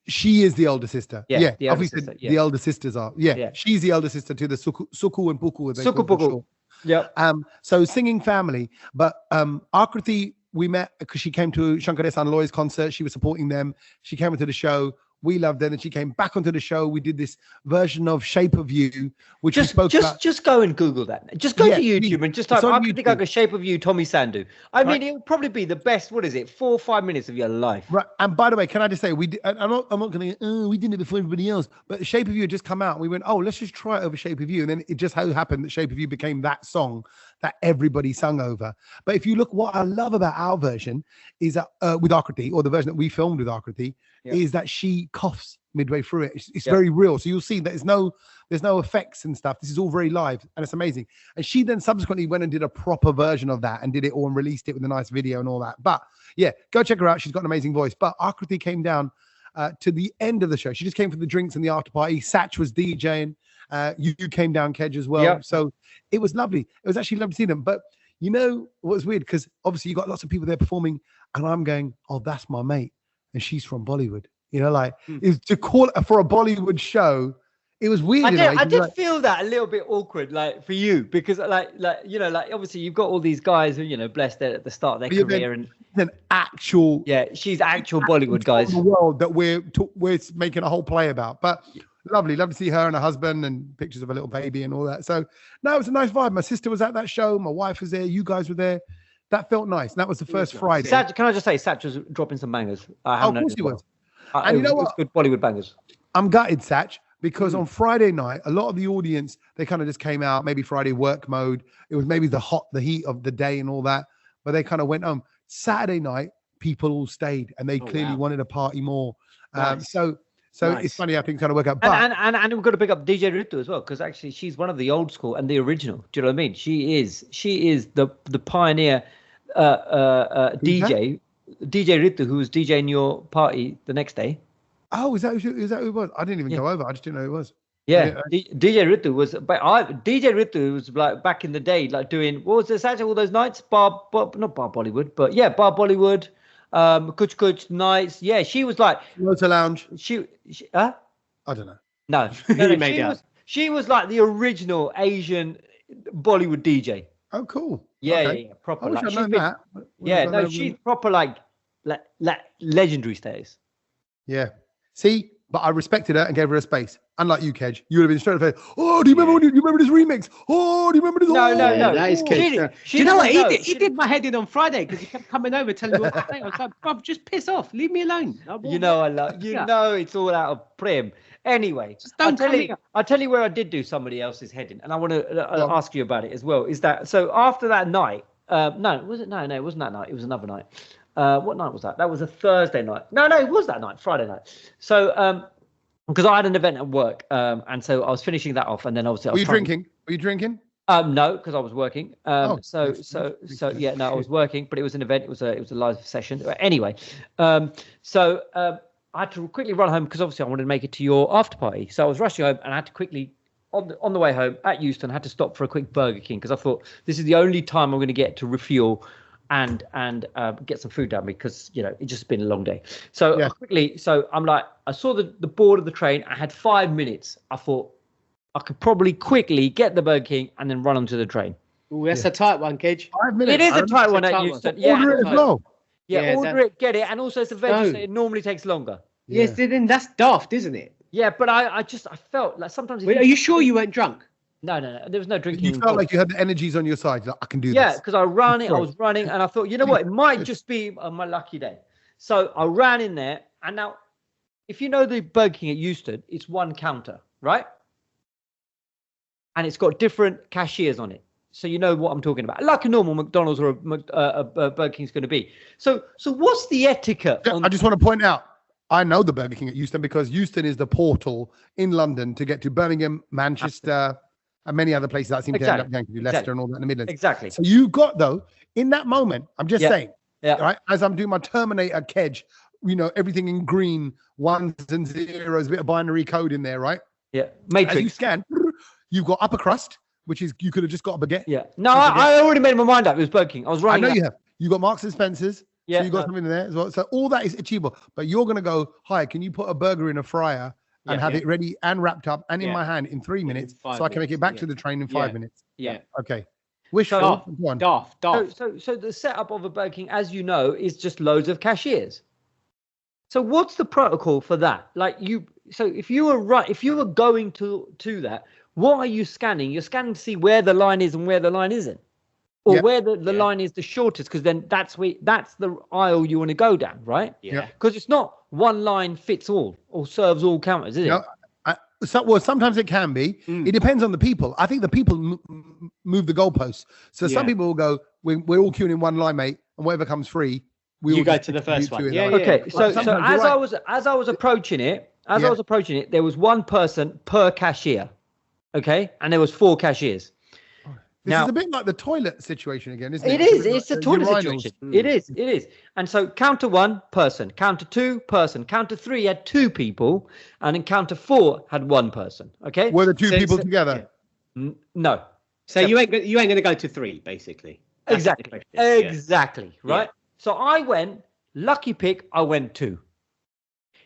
S1: She is the older sister. Yeah,
S2: the
S1: obviously the elder sisters are. Yeah, she's the elder sister to the Suku and Puku.
S2: Suku Puku. Yeah.
S1: So singing family, but Akriti. We met because she came to Shankar Desan Loy's concert. She was supporting them. She came into the show. We loved her. And she came back onto the show. We did this version of Shape of You, which we spoke about.
S2: Just go and Google that. Just go to YouTube and just type Akriti Shape of You, Tommy Sandhu. I mean, it'll probably be the best, 4 or 5 minutes of your life.
S1: Right. And by the way, can I just say, I'm not going to, we did it before everybody else, but Shape of You had just come out. And we went, let's just try it over Shape of You. And then it just so happened that Shape of You became that song that everybody sung over. But if you look, what I love about our version is that with Akriti, or the version that we filmed with Akriti, is that she coughs midway through it. It's very real. So you'll see that there's no effects and stuff. This is all very live and it's amazing. And she then subsequently went and did a proper version of that and did it all and released it with a nice video and all that. But yeah, go check her out. She's got an amazing voice. But Akriti came down to the end of the show. She just came for the drinks and the after party. Sach was DJing. You came down, Kedge, as well. Yep. So it was lovely. It was actually lovely to see them. But you know what was weird? Because obviously you got lots of people there performing and I'm going, that's my mate. And she's from Bollywood. You know, like is to call it for a Bollywood show. It was weird.
S2: I did feel that a little bit awkward, like for you, because like obviously you've got all these guys who blessed at the start of their career and
S1: an actual
S2: she's actual Bollywood guys.
S1: The world that we're making a whole play about, but lovely, love to see her and her husband and pictures of a little baby and all that. So no, it was a nice vibe. My sister was at that show. My wife was there. You guys were there. That felt nice. And that was the first Friday.
S2: Sach, can I just say, Sach was dropping some bangers.
S1: Of course he was.
S2: And you know what? Good Bollywood bangers.
S1: I'm gutted, Sach, because on Friday night, a lot of the audience, they kind of just came out, maybe Friday work mode. It was maybe the heat of the day and all that, but they kind of went home. Saturday night, people all stayed and they clearly wanted to party more.
S2: Nice.
S1: So nice. It's funny how things kind of work out. But,
S2: and we've got to pick up DJ Ritu as well, because actually she's one of the old school and the original. Do you know what I mean? She is the pioneer DJ Ritu, who was DJing your party the next day.
S1: Oh, is that who it was? I didn't even go over. I just didn't know who it was.
S2: Yeah, DJ Ritu was. But DJ Ritu was like back in the day, like doing what was this? Actually, all those nights, not Bar Bollywood, but Bar Bollywood, Kuch Kuch nights. Yeah, she was like
S1: Motor Lounge.
S2: She
S1: I don't know.
S2: No, she was like the original Asian Bollywood DJ.
S1: Oh, cool.
S2: Yeah, proper.
S1: I wish I'd known that.
S2: She's proper like legendary status.
S1: Yeah. See, but I respected her and gave her a space. Unlike you, Kedge, you would have been straight away. Oh, do you remember this remix? Oh, do you remember this?
S3: No. That is Kedge. Do you know what he did? My head in on Friday because he kept coming over telling me what to say. I was like, "Bruv, just piss off, leave me alone."
S2: know it's all out of prem. Anyway, I'll tell you where I did do somebody else's heading, and I want to ask you about it as well. Is that so? After that night, no, was it? No, it wasn't that night. It was another night. What night was that? That was a Thursday night. No, it was that night, Friday night. So, because I had an event at work, and so I was finishing that off, and then obviously
S1: Were you drinking?
S2: No, because I was working. I was working, but it was an event. It was a live session. Anyway, I had to quickly run home because obviously I wanted to make it to your after party. So I was rushing home and I had to quickly, on the way home at Euston, had to stop for a quick Burger King because I thought this is the only time I'm going to get to refuel and get some food down because it's just been a long day. So I'm like, I saw the board of the train. I had 5 minutes. I thought I could probably quickly get the Burger King and then run onto the train.
S3: Ooh, that's a tight one, Kedge.
S1: 5 minutes.
S2: It is a tight one at Euston.
S1: Order it as well.
S2: Yeah, order it, get it, and also it's a veggie, so it normally takes longer.
S3: Yes, then that's daft, isn't it?
S2: Yeah, but I felt like sometimes.
S3: Wait, are you sure you weren't drunk?
S2: No, there was no drinking.
S1: You felt like you had the energies on your side. Like, I can do this.
S2: Yeah, because I was running, and I thought, you know what, it might just be my lucky day. So I ran in there, and now, if you know the Burger King at Euston, it's one counter, right? And it's got different cashiers on it. So you know what I'm talking about, like a normal McDonald's or a Burger King is going to be. So what's the etiquette?
S1: I just want to point out, I know the Burger King at Euston because Euston is the portal in London to get to Birmingham, Manchester, and many other places that seem to end up going to do Leicester and all that in the Midlands.
S2: Exactly.
S1: So you got, though, in that moment, I'm just saying,
S2: yeah.
S1: Right, as I'm doing my Terminator kedge, everything in green, ones and zeros, a bit of binary code in there, right?
S2: Yeah. Matrix.
S1: As you scan, you've got upper crust, which is you could have just got a baguette.
S2: Yeah. No, I already made my mind up. It was Burger King. I was running.
S1: I know you have. You got Marks and Spencer's.
S2: Yeah.
S1: So you got something in there as well. So all that is achievable. But you're going to go, hi, can you put a burger in a fryer and have it ready and wrapped up and in my hand in 3 minutes so I can make it back to the train in 5 minutes?
S2: Yeah.
S1: Okay.
S2: Daft. So the setup of a Burger King, as you know, is just loads of cashiers. So what's the protocol for that? So if you were going to that, what are you scanning? You're scanning to see where the line is and where the line isn't, or where the line is the shortest, because then that's the aisle you want to go down, right?
S3: Yeah.
S2: Because it's not one line fits all or serves all counters, is it?
S1: Sometimes it can be. It depends on the people. I think the people move the goalposts. So some people will go, we're all queuing in one line, mate, and whatever comes free,
S3: you go to the first one.
S2: Okay. So as I was approaching it, there was one person per cashier. Okay, and there was 4 cashiers.
S1: This is a bit like the toilet situation again, isn't it?
S2: It is. It's a toilet situation. It is. And so counter 1 person, counter 2 person, counter 3 had 2 people, and in counter 4 had 1 person. Okay.
S1: Were the 2 people together?
S2: No.
S3: So you ain't going to go to 3, basically.
S2: Exactly. Exactly. Right. Yeah. So I went, lucky pick, I went 2.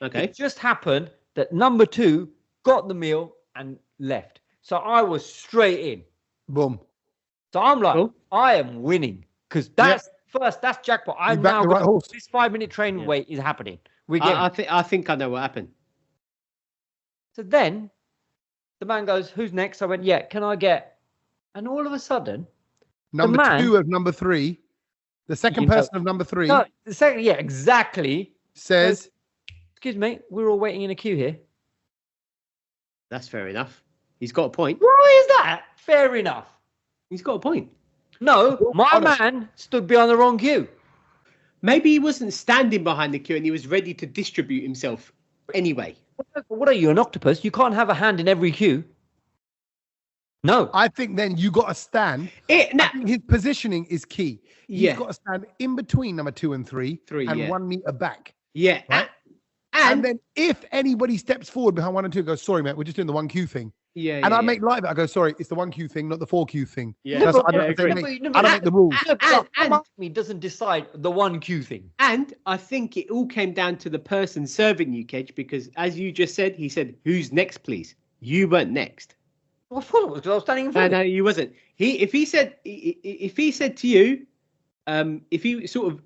S3: Okay.
S2: It just happened that number 2 got the meal and left. So I was straight in.
S1: Boom.
S2: So I'm like, I am winning, because that's jackpot. I'm now this 5-minute train wait is happening.
S3: I think I know what happened.
S2: So then the man goes, "Who's next?" I went, "Yeah, can I get?" And all of a sudden,
S1: number 2 of number 3, the second person of number 3.
S2: No, the second, exactly.
S1: Says,
S2: "Excuse me, we're all waiting in a queue here."
S3: That's fair enough. He's got a point.
S2: Why is that fair enough?
S3: He's got a point.
S2: No, my man stood behind the wrong queue.
S3: Maybe he wasn't standing behind the queue and he was ready to distribute himself anyway.
S2: What are you, an octopus? You can't have a hand in every queue. No.
S1: I think then you got to stand. I think his positioning is key. He's got to stand in between number 2 and 3 and 1 meter back.
S3: Yeah.
S1: Right? And then if anybody steps forward behind 1 and 2, goes, "Sorry, mate, we're just doing the 1 queue thing." I make light of it. I go, "Sorry, it's the 1 queue thing, not the 4 queue thing."
S3: Yeah,
S1: I don't make the rules.
S2: And me doesn't decide the 1 queue thing.
S3: And I think it all came down to the person serving you, Kedge, because as you just said, he said, "Who's next, please?" You weren't next.
S2: Well, I thought it was because I was standing in front.
S3: No, you wasn't. If he said to you, if he sort of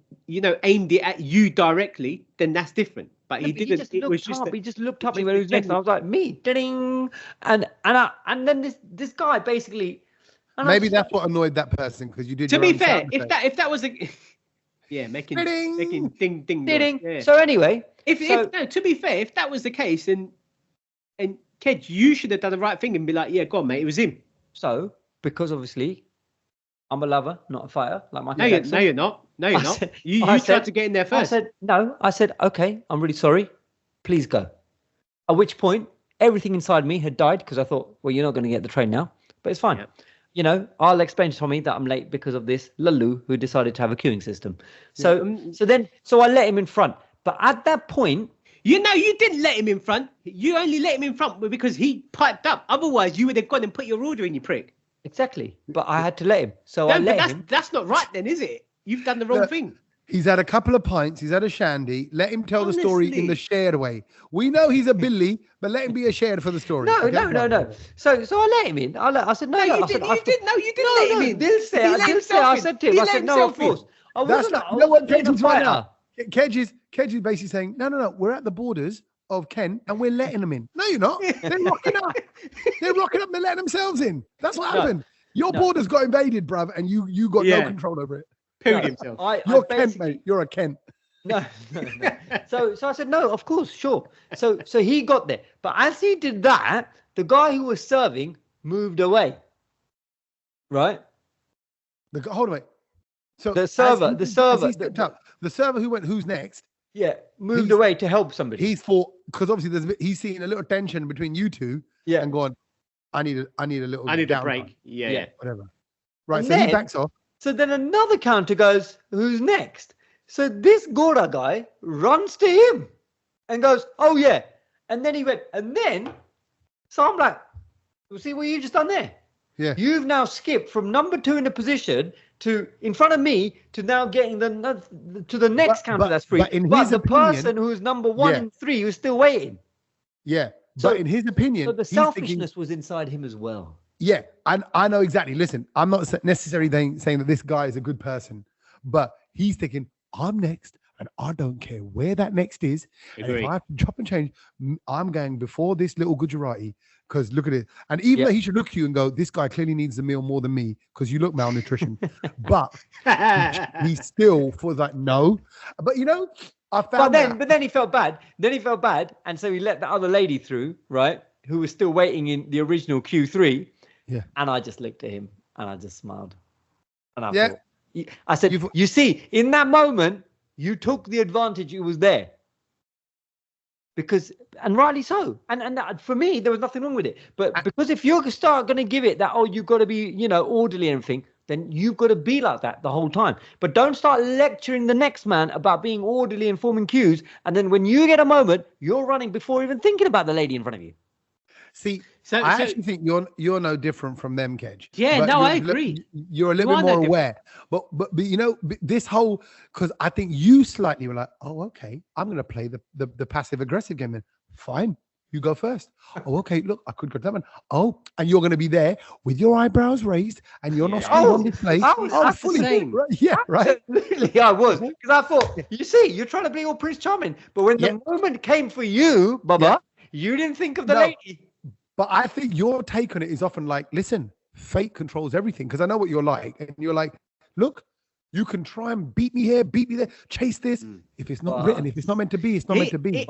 S3: aimed it at you directly, then that's different. But he didn't.
S2: He just looked up me when he was next. I was like, "Me, ding," and then this guy basically.
S1: Maybe that's what annoyed that person, because you did.
S3: To be fair, if that was a making ding ding.
S2: Yeah. So anyway,
S3: to be fair, if that was the case, and Kedge, you should have done the right thing and be like, "Yeah, go on, mate, it was him."
S2: So because obviously, I'm a lover, not a fighter, like Michael
S3: Jackson. No, you're not. No, you're not. You tried to get in there first.
S2: I said, "Okay, I'm really sorry. Please go." At which point, everything inside me had died, because I thought, well, you're not going to get the train now, but it's fine. Yeah. I'll explain to Tommy that I'm late because of this Lalu who decided to have a queuing system. So I let him in front. But at that point,
S3: you didn't let him in front. You only let him in front because he piped up. Otherwise, you would have gone and put your order in, you prick.
S2: Exactly. But I had to let him. So I let him.
S3: That's not right then, is it? You've done the wrong thing.
S1: He's had a couple of pints. He's had a shandy. Let him tell the story in the shared way. We know he's a Billy, but let him be a shared for the story.
S2: No. So I let him in. I said, no.
S3: You didn't let him in.
S2: I said to him, I said, no, of course. I wasn't.
S1: You know what Kedge is right now? Kedge is basically saying, no. We're at the borders of Kent and we're letting them in. No, you're not. They're rocking up. They're letting themselves in. That's what happened. Your borders got invaded, bruv, and you got no control over it.
S3: Himself.
S1: You're Kent, mate. You're a Kent.
S2: No. So I said, no, of course, sure. So he got there. But as he did that, the guy who was serving moved away. Right?
S1: Hold on, wait. So
S2: the server
S1: he stepped up. The server who went, "Who's next?"
S2: moved away to help somebody.
S1: He's thought, because obviously he's seen a little tension between you two, and gone, I need a little.
S3: I need a break. Yeah,
S1: whatever. Right,
S2: and
S1: so he backs off.
S2: So then another counter goes, who's next? So this Gora guy runs to him and goes, oh yeah. And then he went, and then, so I'm like, well, see what you've just done there?
S1: Yeah.
S2: You've now skipped from number 2 in the position to in front of me to now getting to the next counter that's free. But the person who's number 1 and 3 who's still waiting.
S1: Yeah. But in his opinion,
S2: so the selfishness was inside him as well.
S1: Yeah, I know exactly. Listen, I'm not necessarily saying that this guy is a good person, but he's thinking, I'm next, and I don't care where that next is. And if I have to chop and change, I'm going before this little Gujarati, because look at it. And even though he should look at you and go, this guy clearly needs the meal more than me, because you look malnutrition. But he still was like, no. But I found
S2: but then he felt bad. And so he let the other lady through, right? Who was still waiting in the original Q3.
S1: Yeah.
S2: And I just looked at him and I just smiled. And I said, you see, in that moment, you took the advantage it was there. And rightly so. And that, for me, there was nothing wrong with it. But because if you're going to give it that, you've got to be, orderly and everything, then you've got to be like that the whole time. But don't start lecturing the next man about being orderly and forming queues. And then when you get a moment, you're running before even thinking about the lady in front of you.
S1: See, I actually think you're no different from them, Kedge.
S3: Yeah, I agree.
S1: You're a little bit more aware. But this whole, because I think you slightly were like, oh, okay, I'm going to play the passive aggressive game then. Fine, you go first. Oh, okay, look, I could go to that one. Oh, and you're going to be there with your eyebrows raised and you're not on display.
S2: That's fully the same.
S1: Right? Yeah, right.
S2: Absolutely, I was. Because I thought, you see, you're trying to be all Prince Charming. But when the moment came for you, Baba, you didn't think of the lady.
S1: But I think your take on it is often like, listen, fate controls everything. Because I know what you're like. And you're like, look, you can try and beat me here, beat me there, chase this. If it's not written, if it's not meant to be, it's not meant to be.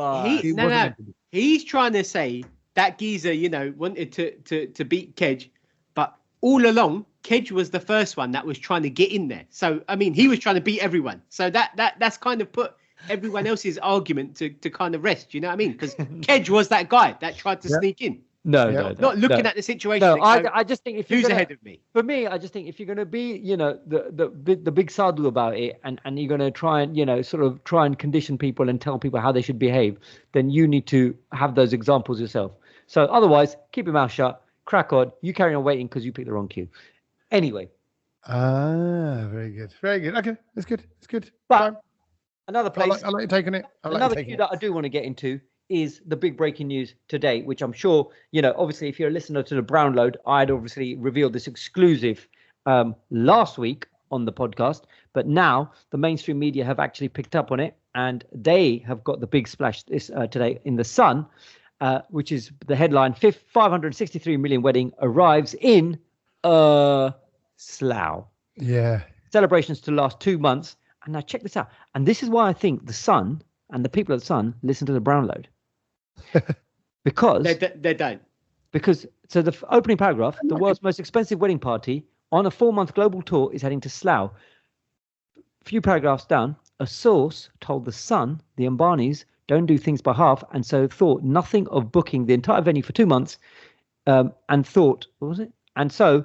S3: He's trying to say that geezer, wanted to beat Kedge. But all along, Kedge was the first one that was trying to get in there. So, I mean, he was trying to beat everyone. So that's kind of put everyone else's argument to kind of rest. You know what I mean? Because Kedge was that guy that tried to sneak in.
S2: No,
S3: not looking at the situation.
S2: No, I just think if
S3: who's ahead of me.
S2: For me, I just think if you're going to be, the big sadhu about it, and you're going to try and sort of try and condition people and tell people how they should behave, then you need to have those examples yourself. So otherwise, keep your mouth shut, crack on. You carry on waiting because you picked the wrong queue. Anyway.
S1: Very good, very good. Okay, it's good.
S2: But another place.
S1: I like you taking it.
S2: Another queue that I do want to get into is the big breaking news today, which I'm sure, obviously, if you're a listener to the Brownload, I'd obviously revealed this exclusive last week on the podcast. But now the mainstream media have actually picked up on it, and they have got the big splash this today in The Sun, which is the headline: 563 million wedding arrives in Slough.
S1: Yeah.
S2: Celebrations to last 2 months. And now check this out. And this is why I think The Sun and the people at The Sun listen to the Brownload. Because
S3: they don't.
S2: Because so the opening paragraph: the world's most expensive wedding party on a 4-month global tour is heading to Slough. A few paragraphs down, a source told The Sun the Ambanis don't do things by half, and so thought nothing of booking the entire venue for 2 months. And thought, what was it? And so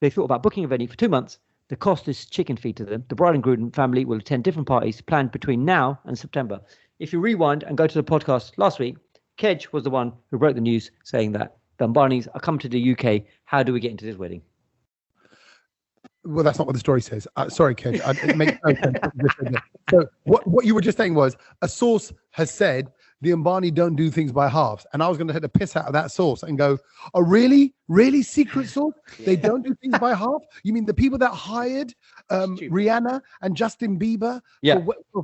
S2: they thought about booking a venue for 2 months. The cost is chicken feed to them. The bride and groom family will attend different parties planned between now and September. If you rewind and go to the podcast last week, Kedge was the one who broke the news saying that the Ambanis are coming to the UK. How do we get into this wedding?
S1: Well, that's not what the story says. Sorry, Kedge. It makes no sense. So what you were just saying was a source has said the Ambani don't do things by halves. And I was going to take the piss out of that source and go, oh, really? Really? Secret source? They don't do things by half? You mean the people that hired Rihanna and Justin Bieber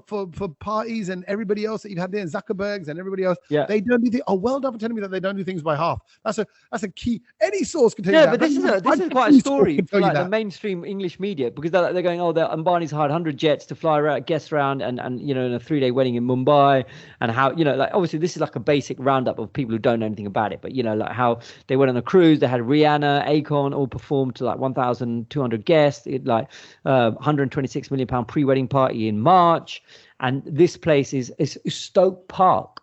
S1: for parties and everybody else that you've had there, Zuckerbergs and everybody else, they don't do things. Oh, well done for telling me that they don't do things by half. That's a key. Any source can tell you that.
S2: But this is quite a story for like the mainstream English media, because they're going, oh, the Ambani's hired 100 jets to fly around, guests around and in a 3-day wedding in Mumbai, and how, like obviously this is like a basic roundup of people who don't know anything about it, but like how they went on a cruise, they had had Rihanna, Akon all performed to like 1,200 guests. It like 126 million pound pre-wedding party in March, and this place is Stoke Park.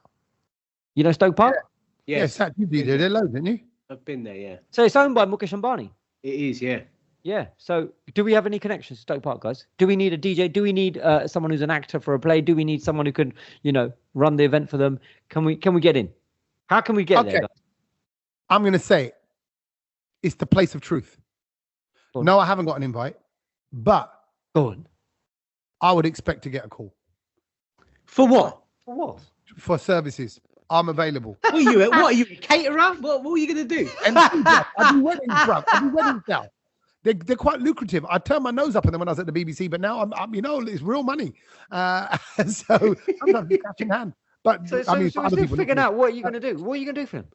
S2: You know Stoke Park?
S1: Yeah, Sach, you did it loads, didn't you?
S3: I've been there, yeah.
S2: So it's owned by Mukesh Ambani.
S3: It is, yeah.
S2: Yeah. So do we have any connections to Stoke Park, guys? Do we need a DJ? Do we need someone who's an actor for a play? Do we need someone who can, run the event for them? Can we get in? How can we get there, guys?
S1: I'm going to say it's the place of truth. No, I haven't got an invite, but
S2: go on.
S1: I would expect to get a call.
S3: For what?
S2: For what?
S1: For services. I'm available.
S3: What are you, a caterer? What are you going to do?
S1: I do weddings, bro. I do weddings now. They're quite lucrative. I turned my nose up at them when I was at the BBC, but now I'm it's real money. So sometimes it's cash in hand. But
S2: so we're still figuring out what you're going to do. What are you going to do for them?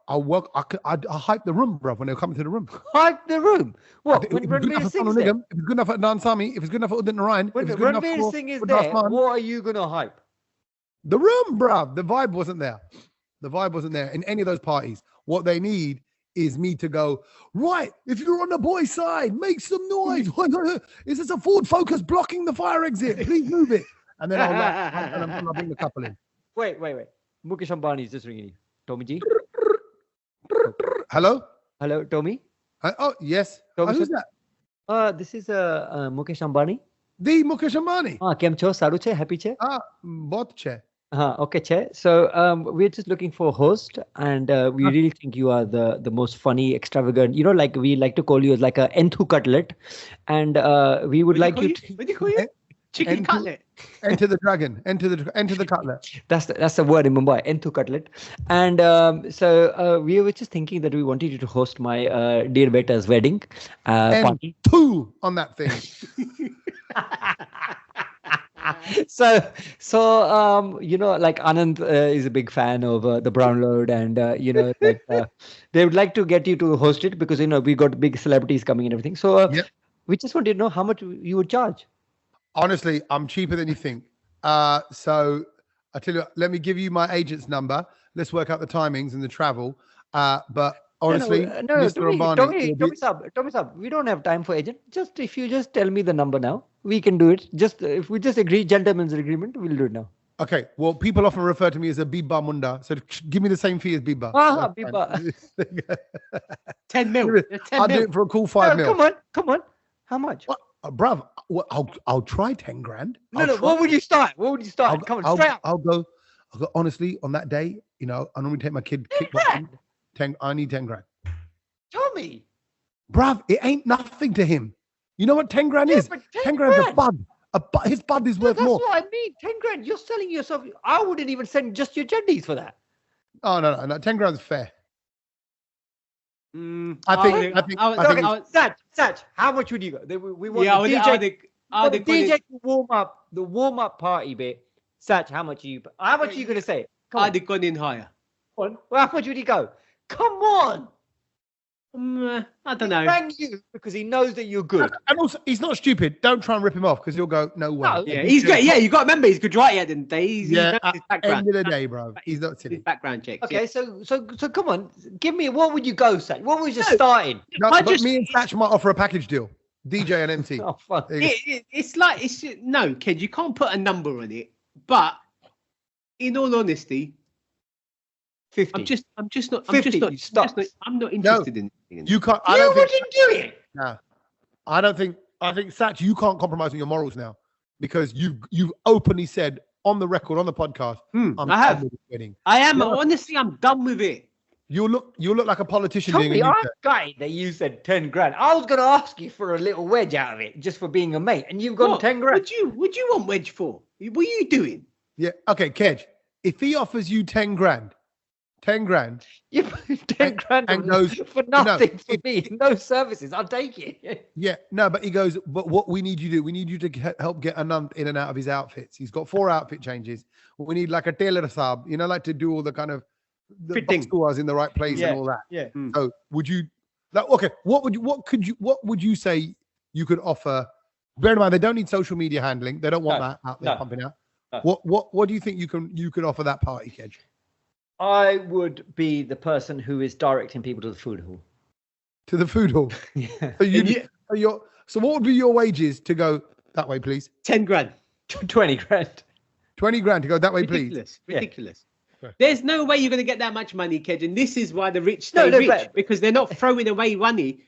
S1: I'll work. I hype the room, bro, when they come to the room.
S2: Hype the room? What?
S1: If it's good enough for Nigam, if it's good enough for Dansami, if it's good enough for Udin Narayan,
S2: when Ranveer Singh is there, what are you going to hype?
S1: The room, bro. The vibe wasn't there. The vibe wasn't there in any of those parties. What they need is me to go, right, if you're on the boys' side, make some noise. Is this a Ford Focus blocking the fire exit? Please move it. And then I'll bring the couple in.
S2: Wait. Mukesh Ambani is just ringing you. Tommy G?
S1: Hello?
S2: Hello, Tommy?
S1: Oh, yes. Who's that?
S2: This is Mukesh Ambani.
S1: The Mukesh Ambani?
S2: Kem cho? Saru che? Happy che?
S1: Both che.
S2: Okay, che. So we're just looking for a host, and we really think you are the most funny, extravagant. Like we like to call you as like a enthu cutlet, and we would like you to.
S3: What do you call you? Chicken cutlet.
S1: Enter the dragon. Enter the cutlet.
S2: That's the word in Mumbai. Enthu cutlet, and so we were just thinking that we wanted you to host my dear beta's wedding party.
S1: Two on that thing.
S2: So like Anand is a big fan of the Brown Load, and they would like to get you to host it because we got big celebrities coming and everything. So we just wanted to know how much you would charge.
S1: Honestly, I'm cheaper than you think. So I tell you what, let me give you my agent's number. Let's work out the timings and the travel. But honestly, Mr. Ambani,
S2: Tommy Sab, we don't have time for agent. If you just tell me the number now, we can do it. If we just agree, gentleman's agreement, we'll do it now.
S1: Okay. Well, people often refer to me as a Bibba Munda. So give me the same fee as Bibba.
S2: Bibba.
S3: 10 mil.
S1: I'll do it for a cool 5 mil.
S2: Come on. How much?
S1: Bruv, I'll try 10 grand.
S2: No. What would you start? Come on, straight up.
S1: I'll go, honestly, on that day, I normally take my kid kickboxing. I need 10 grand.
S2: Tommy.
S1: Bruv, it ain't nothing to him. You know what 10 grand is? 10 grand's a bud. His bud is worth more.
S2: That's what I mean. 10 grand. You're selling yourself. I wouldn't even send just your jendies for that.
S1: Oh, no. 10 grand is fair.
S2: I think. Sach, how much would you go? We want the DJ to warm up the warm-up party bit. Sach, how much are you going to say?
S3: I'd have gone in higher.
S2: Well, how much would he go? Come on.
S3: I don't know.
S2: He rang you because he knows that you're good.
S1: And also, he's not stupid. Don't try and rip him off because he'll go, no way. No,
S3: yeah, he's good. Yeah, you got to remember, he's good right at the end of the day. He's
S1: his background. End of the day, bro. He's not silly.
S3: His background checks.
S2: Okay, so come on. Give me, what would you go, Sach? What was your starting?
S1: No, but me and Sach might offer a package deal. DJ and MC.
S2: Oh, fuck.
S3: No, kid, you can't put a number on it. But in all honesty,
S2: 50.
S3: I'm just not
S1: No,
S3: interested in it.
S1: You can't.
S2: You wouldn't do it.
S1: No, I think Sach, you can't compromise on your morals now because you've openly said on the record, on the podcast,
S3: I have. I am. Honestly, I'm done with it.
S1: You look like a politician.
S2: Tommy, I'm gutted that you said 10 grand. I was going to ask you for a little wedge out of it just for being a mate, and you've gone 10 grand.
S3: Would you want wedge for? What are you doing?
S1: Yeah. Okay, Kedge. If he offers you 10 grand.
S2: You put 10 grand and goes for nothing for me. No services. I'll take it.
S1: Yeah. No, but he goes, but what we need you to do, we need you to help get Anand in and out of his outfits. He's got 4 outfit changes. We need like a tailor sub, like to do all the kind of the box scores in the right place and all that.
S2: Yeah.
S1: So would you okay, what would you say you could offer? Bear in mind they don't need social media handling. They don't want that out there pumping out. No. What do you think you could offer that party, Kedge?
S2: I would be the person who is directing people to the food hall.
S1: To the food hall?
S2: Yeah.
S1: So what would be your wages to go that way, please?
S3: 10 grand.
S2: 20 grand.
S1: 20 grand to go that way,
S3: Ridiculous.
S1: please.
S3: Ridiculous. Yeah. There's no way you're going to get that much money, Kedge, and this is why the rich stay rich, because they're not throwing away money,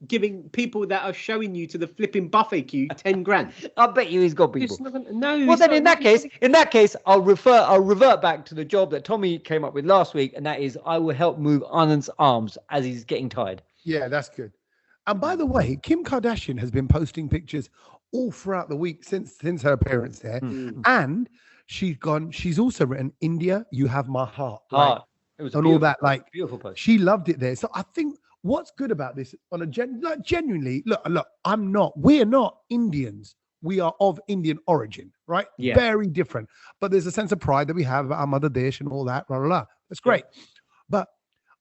S3: giving people that are showing you to the flipping buffet queue 10 grand.
S2: I bet you he's got people.
S3: No.
S2: Well, then in that case, I'll revert back to the job that Tommy came up with last week, and that is I will help move Anand's arms as he's getting tired.
S1: Yeah, that's good. And by the way, Kim Kardashian has been posting pictures all throughout the week since her appearance there, and she's also written India, you have my heart.
S2: It was
S1: and all that,
S2: beautiful post.
S1: She loved it there. So I think what's good about this on a genuinely, look, we're not Indians. We are of Indian origin, right? Yeah. Very different. But there's a sense of pride that we have about our mother dish and all that, blah, blah, blah. That's great. Yeah. But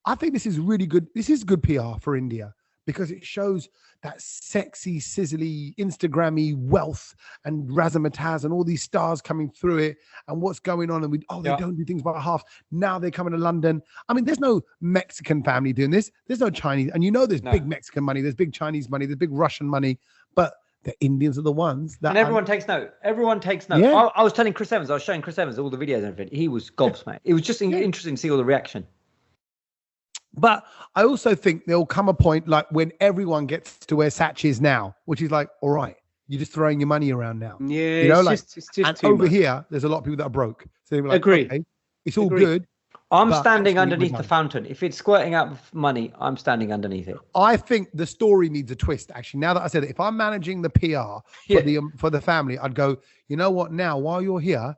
S1: I think this is really good. This is good PR for India, because it shows that sexy, sizzly, Instagrammy wealth and razzmatazz and all these stars coming through it and what's going on. And they don't do things by half. Now they're coming to London. I mean, there's no Mexican family doing this. There's no Chinese. And there's big Mexican money. There's big Chinese money. There's big Russian money. But the Indians are the ones that...
S2: And everyone takes note. Everyone takes note. Yeah. I was telling Chris Evans, I was showing Chris Evans all the videos and everything. He was gobsmacked. It was just interesting to see all the reaction.
S1: But I also think there'll come a point like when everyone gets to where Sach is now, which is like, all right, you're just throwing your money around now.
S3: Yeah, it's just
S1: and over here, there's a lot of people that are broke. So they're like,
S3: agree.
S1: Okay, it's all good.
S2: I'm standing underneath the fountain. If it's squirting out money, I'm standing underneath it.
S1: I think the story needs a twist. Actually, now that I said it, if I'm managing the PR for the family, I'd go, you know what? Now, while you're here,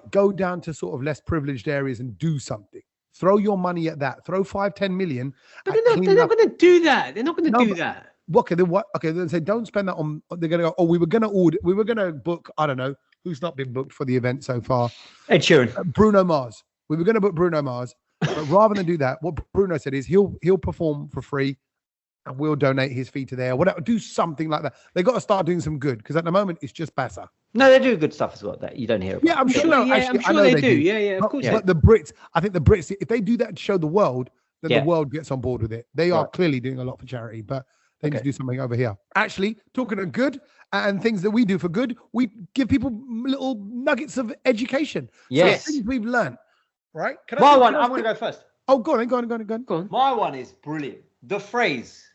S1: go down to sort of less privileged areas and do something. Throw your money at that. Throw 5-10 million.
S3: But they're not going to do that. They're not going to do that.
S1: Okay, then what? Okay, then say don't spend that on. They're going to go. Oh, we were going to book. I don't know who's not been booked for the event so far.
S2: Ed Sheeran,
S1: Bruno Mars. We were going to book Bruno Mars, but rather than do that, what Bruno said is he'll perform for free, and we'll donate his fee to there. Whatever. Do something like that. They got to start doing some good, because at the moment it's just bassa.
S2: No, they do good stuff as well that you don't hear about.
S1: Yeah, I'm sure.
S3: I'm sure they do. Yeah, of course.
S1: But the Brits, I think the Brits, if they do that to show the world, then the world gets on board with it. They are clearly doing a lot for charity, but they need to do something over here. Actually, talking of good and things that we do for good, we give people little nuggets of education.
S2: Yes.
S1: So things we've learned, right?
S2: My one, I'm going to go first.
S1: Oh, go on.
S2: My one is brilliant. The phrase,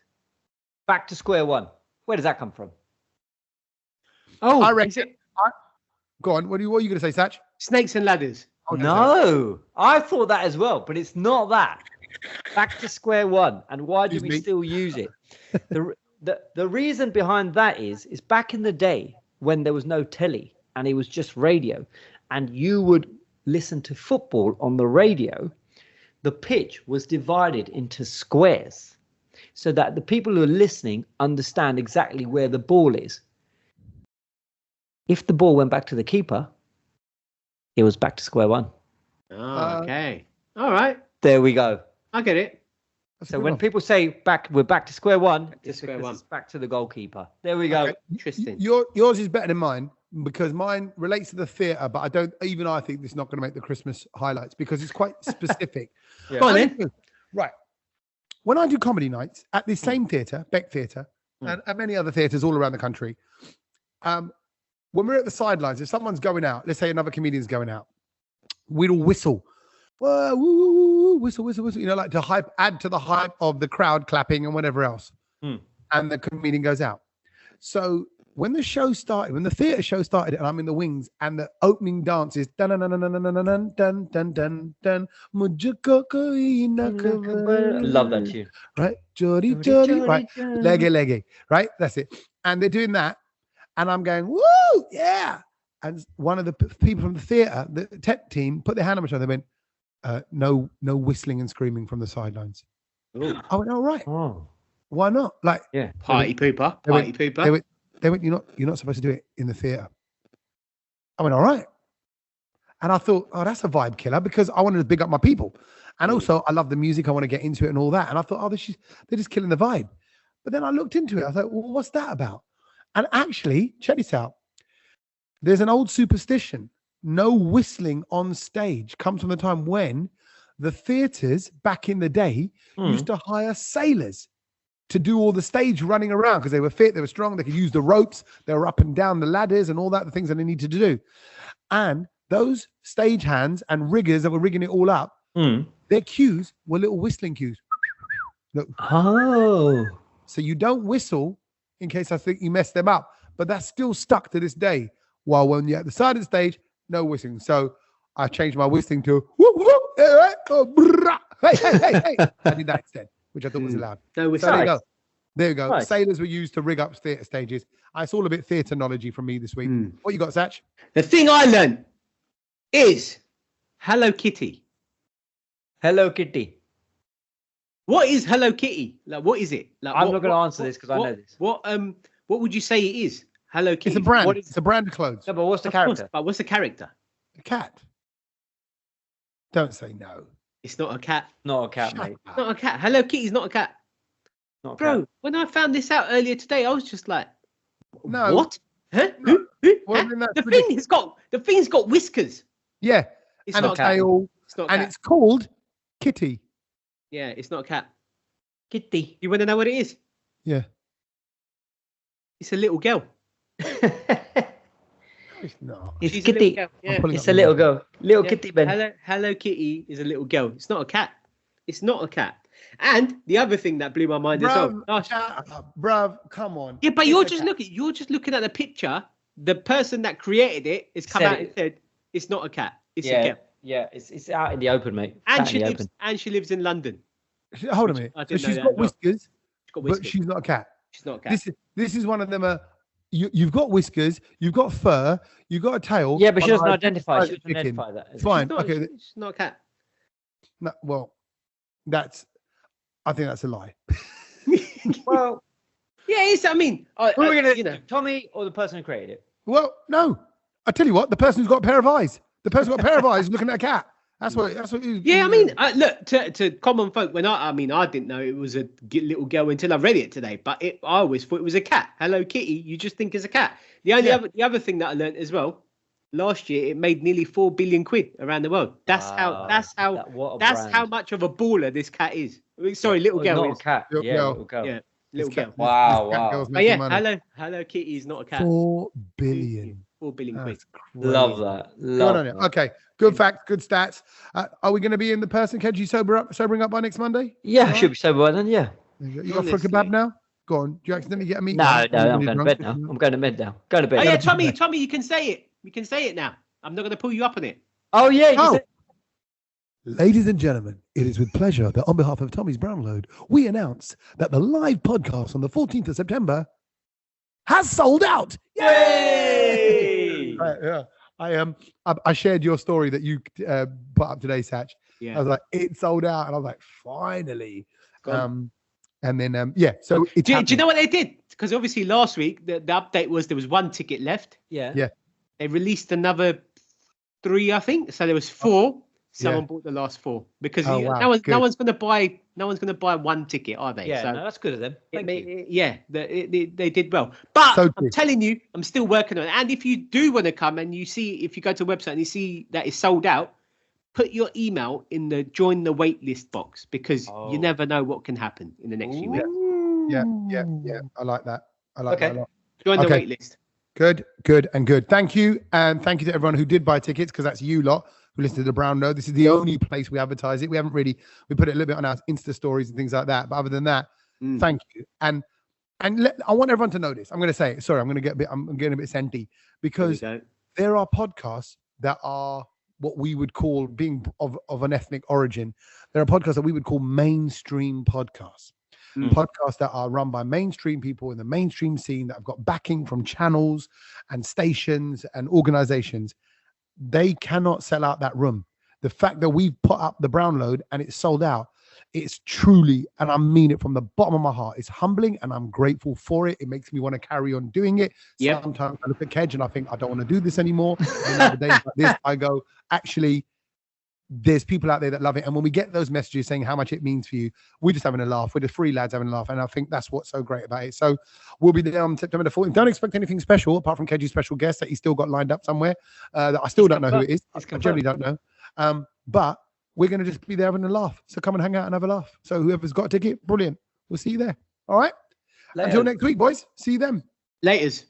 S2: back to square one. Where does that come from?
S3: Oh,
S1: I reckon. Go on. What are you going to say, Sach?
S3: Snakes and ladders.
S2: Oh, no. I thought that as well, but it's not that. Back to square one. And why do we still use it? The reason behind that is back in the day when there was no telly and it was just radio, and you would listen to football on the radio, the pitch was divided into squares so that the people who are listening understand exactly where the ball is. If the ball went back to the keeper, it was back to square one.
S3: Oh, okay. All right.
S2: There we go.
S3: I get it.
S2: So when people say we're back to square one, it's back to the goalkeeper. There we go.
S1: Okay.
S3: Interesting.
S1: Yours is better than mine, because mine relates to the theatre, but I think this is not going to make the Christmas highlights because it's quite specific.
S3: Go on then.
S1: Right. When I do comedy nights at the same theatre, Beck Theatre, and many other theatres all around the country, when we're at the sidelines, if someone's going out, let's say another comedian's going out, we'll whistle. Whoa, woo, woo, woo, whistle, whistle, whistle. Like to add to the hype of the crowd clapping and whatever else. And the comedian goes out. So when the show started, when the theatre show started, and I'm in the wings, and the opening dance is dun dun dun dun dun dun dun dun dun dun dun.
S2: Love that tune.
S1: Right, Jody, right, leggy, right. That's it. And they're doing that. And I'm going, woo, yeah. And one of the people from the theatre, the tech team, put their hand on my shoulder. They went, no whistling and screaming from the sidelines.
S3: Ooh.
S1: I went, all right.
S2: Oh.
S1: Why not?
S3: Party pooper.
S1: They went, you're not supposed to do it in the theatre. I went, all right. And I thought, oh, that's a vibe killer, because I wanted to big up my people. And also, I love the music. I want to get into it and all that. And I thought, oh, they're just killing the vibe. But then I looked into it. I thought, well, what's that about? And actually, check this out. There's an old superstition. No whistling on stage comes from the time when the theatres back in the day used to hire sailors to do all the stage running around because they were fit, they were strong, they could use the ropes, they were up and down the ladders and all that, the things that they needed to do. And those stage hands and riggers that were rigging it all up, their cues were little whistling cues. Look.
S2: Oh.
S1: So you don't whistle in case I think you messed them up, but that's still stuck to this day. While when you're at the side of the stage, no whistling. So I changed my whistling to whoop, whoop, hey, hey, hey, hey. I did that instead, which I thought was allowed.
S3: No whistling.
S1: So there you go. There you go.
S2: Nice.
S1: Sailors were used to rig up theatre stages. It's all a bit theatre-knowledge from me this week. What you got, Sach?
S3: The thing I learned is Hello Kitty.
S2: Hello Kitty.
S3: What is Hello Kitty? Like, what is it? Like,
S2: I'm not going to answer this because I know this.
S3: What would you say it is? Hello Kitty.
S1: It's a brand. It's a brand of clothes.
S2: No, but what's the
S3: Of
S2: character?
S3: course, but what's the character?
S1: A cat. Don't say no.
S3: It's not a cat.
S2: Not a cat,
S1: Shut
S2: mate.
S1: up.
S3: Not a cat. Hello Kitty's not a cat.
S2: Not a
S3: Bro,
S2: cat.
S3: when I found this out earlier today, I was just like,
S1: No.
S3: what? Huh?
S1: No.
S3: Who?
S1: Well,
S3: Huh?
S1: then that's
S3: The thing's got whiskers.
S1: Yeah.
S3: It's
S1: and
S3: not
S1: a
S3: a cat.
S1: tail.
S3: It's not a
S1: And
S3: cat.
S1: it's called Kitty.
S3: Yeah, it's not a cat.
S2: Kitty.
S3: You want to know what it is?
S1: Yeah.
S3: It's a little girl.
S1: It's not.
S2: It's
S3: She's
S2: Kitty.
S3: A little girl. Yeah.
S1: pulling
S2: It's
S1: up
S2: a little
S1: the-
S2: girl. Little
S3: Yeah.
S2: Kitty, Ben.
S3: Hello Kitty is a little girl. It's not a cat. It's not a cat. And the other thing that blew my mind as well.
S1: Bruv, come on.
S3: Yeah, but
S1: It's
S3: you're
S1: a
S3: just
S1: cat.
S3: looking at the picture. The person that created it has come
S2: Said
S3: out
S2: it.
S3: and said it's not a cat. It's a
S2: Yeah,
S3: girl.
S2: yeah. It's out in the open, mate. It's
S3: And
S2: out
S3: she
S2: in the
S3: lives
S2: open.
S3: and she lives in London.
S1: Hold a minute.
S3: I
S1: So
S3: didn't know
S1: she's
S3: that
S1: got
S3: as well.
S1: whiskers,
S3: She's got
S1: but
S3: whiskers.
S1: she's not a cat.
S3: She's not a cat.
S1: This is one of them. You've got whiskers, you've got fur, you've got a tail.
S2: Yeah, but she
S1: on
S2: doesn't
S1: a
S2: identify. She
S1: private
S2: doesn't
S1: chicken.
S2: identify that.
S1: It's fine.
S3: She's not,
S1: Okay.
S3: she's not a cat.
S1: No, well, I think that's a lie.
S2: Well,
S3: Yeah, it's. I mean,
S2: who are we going to,
S3: you know.
S2: Tommy or the person who created it?
S1: Well, no. I tell you what, the person who's got a pair of eyes. The person who's got a pair of eyes is looking at a cat. That's what.
S3: Yeah, I mean, look to common folk. When I didn't know it was a little girl until I read it today. But I always thought it was a cat. Hello Kitty, you just think it's a cat. The other thing that I learned as well. Last year, it made nearly 4 billion quid around the world. That's
S2: Wow.
S3: how much of a baller this cat is. Sorry, little girl.
S2: Not
S3: Is.
S2: a cat.
S1: Little
S2: Yeah,
S1: girl.
S2: little girl.
S3: Yeah, little girl.
S2: Wow,
S1: cat
S2: wow.
S1: girl's
S3: But
S1: making
S3: yeah,
S1: money.
S3: Hello Kitty is not a cat.
S1: 4 billion.
S3: 4 billion quid.
S1: That's crazy.
S2: Love that.
S1: Good
S2: Love
S1: on you.
S2: that.
S1: Okay, good facts, good stats. Are we going to be in the person Kedji sobering up by next Monday?
S2: Yeah,
S1: All
S2: should be sober by then. Yeah.
S1: You got for a
S3: Honestly.
S1: kebab now? Go on. Do you accidentally get a meat?
S2: No,
S1: one?
S2: no,
S1: Are you
S2: I'm
S1: really
S2: going to
S1: drunk?
S2: bed now. I'm going to bed now. Go to bed.
S3: Oh yeah,
S1: Gotta be
S3: Tommy, you can say it. You can say it now. I'm not going to pull you up on it.
S2: Oh yeah. You
S1: Oh.
S2: said-
S1: Ladies and gentlemen, it is with pleasure that on behalf of Tommy's Brownload, we announce that the live podcast on the 14th of September has sold out.
S2: Yay!
S1: Yeah. I shared your story that you put up today, Sach.
S3: Yeah.
S1: I was like, it sold out, and I was like, finally.
S3: Gone.
S1: And then yeah, so it's
S3: Do you know what they did? Because obviously last week the update was there was 1 ticket left.
S2: Yeah.
S1: Yeah.
S3: They released another 3, I think. So there was 4. Someone bought the last 4 because
S1: Oh, wow.
S3: no one's going to buy 1 ticket, are they?
S2: Yeah.
S3: So
S2: No, that's good of them. Thank you.
S3: they did well. But
S1: So
S3: I'm
S1: true.
S3: telling you, I'm still working on it. And if you do want to come and if you go to the website and you see that it's sold out, put your email in the join the wait list box because you never know what can happen in the next few weeks.
S1: Yeah. I like that. I like that a lot.
S3: Join the
S1: Okay.
S3: wait list.
S1: Good. Thank you. And thank you to everyone who did buy tickets, because that's you lot who listen to the Brown Note. This is the only place we advertise it. We put it a little bit on our Insta stories and things like that. But other than that, thank you. And I want everyone to know this. I'm going to say it. Sorry, I'm getting a bit senti, because there are podcasts that are what we would call, being of an ethnic origin, there are podcasts that we would call mainstream podcasts. Podcasts that are run by mainstream people in the mainstream scene that have got backing from channels and stations and organizations. They cannot sell out that room. The fact that we've put up the Brownload and it's sold out, it's truly, and I mean it from the bottom of my heart, it's humbling and I'm grateful for it. It makes me want to carry on doing it.
S3: Yep.
S1: Sometimes I look at Kedge and I think I don't want to do this anymore. And on the days like this, I go, actually, there's people out there that love it. And when we get those messages saying how much it means for you, we're just having a laugh. We're the 3 lads having a laugh. And I think that's what's so great about it. So we'll be there on September the 14th. Don't expect anything special apart from Kedge's special guest that he's still got lined up somewhere that I still don't know who it is. I generally don't know. But we're going to just be there having a laugh. So come and hang out and have a laugh. So whoever's got a ticket, brilliant. We'll see you there. All right. Until next week, boys. See you then.
S3: Laters.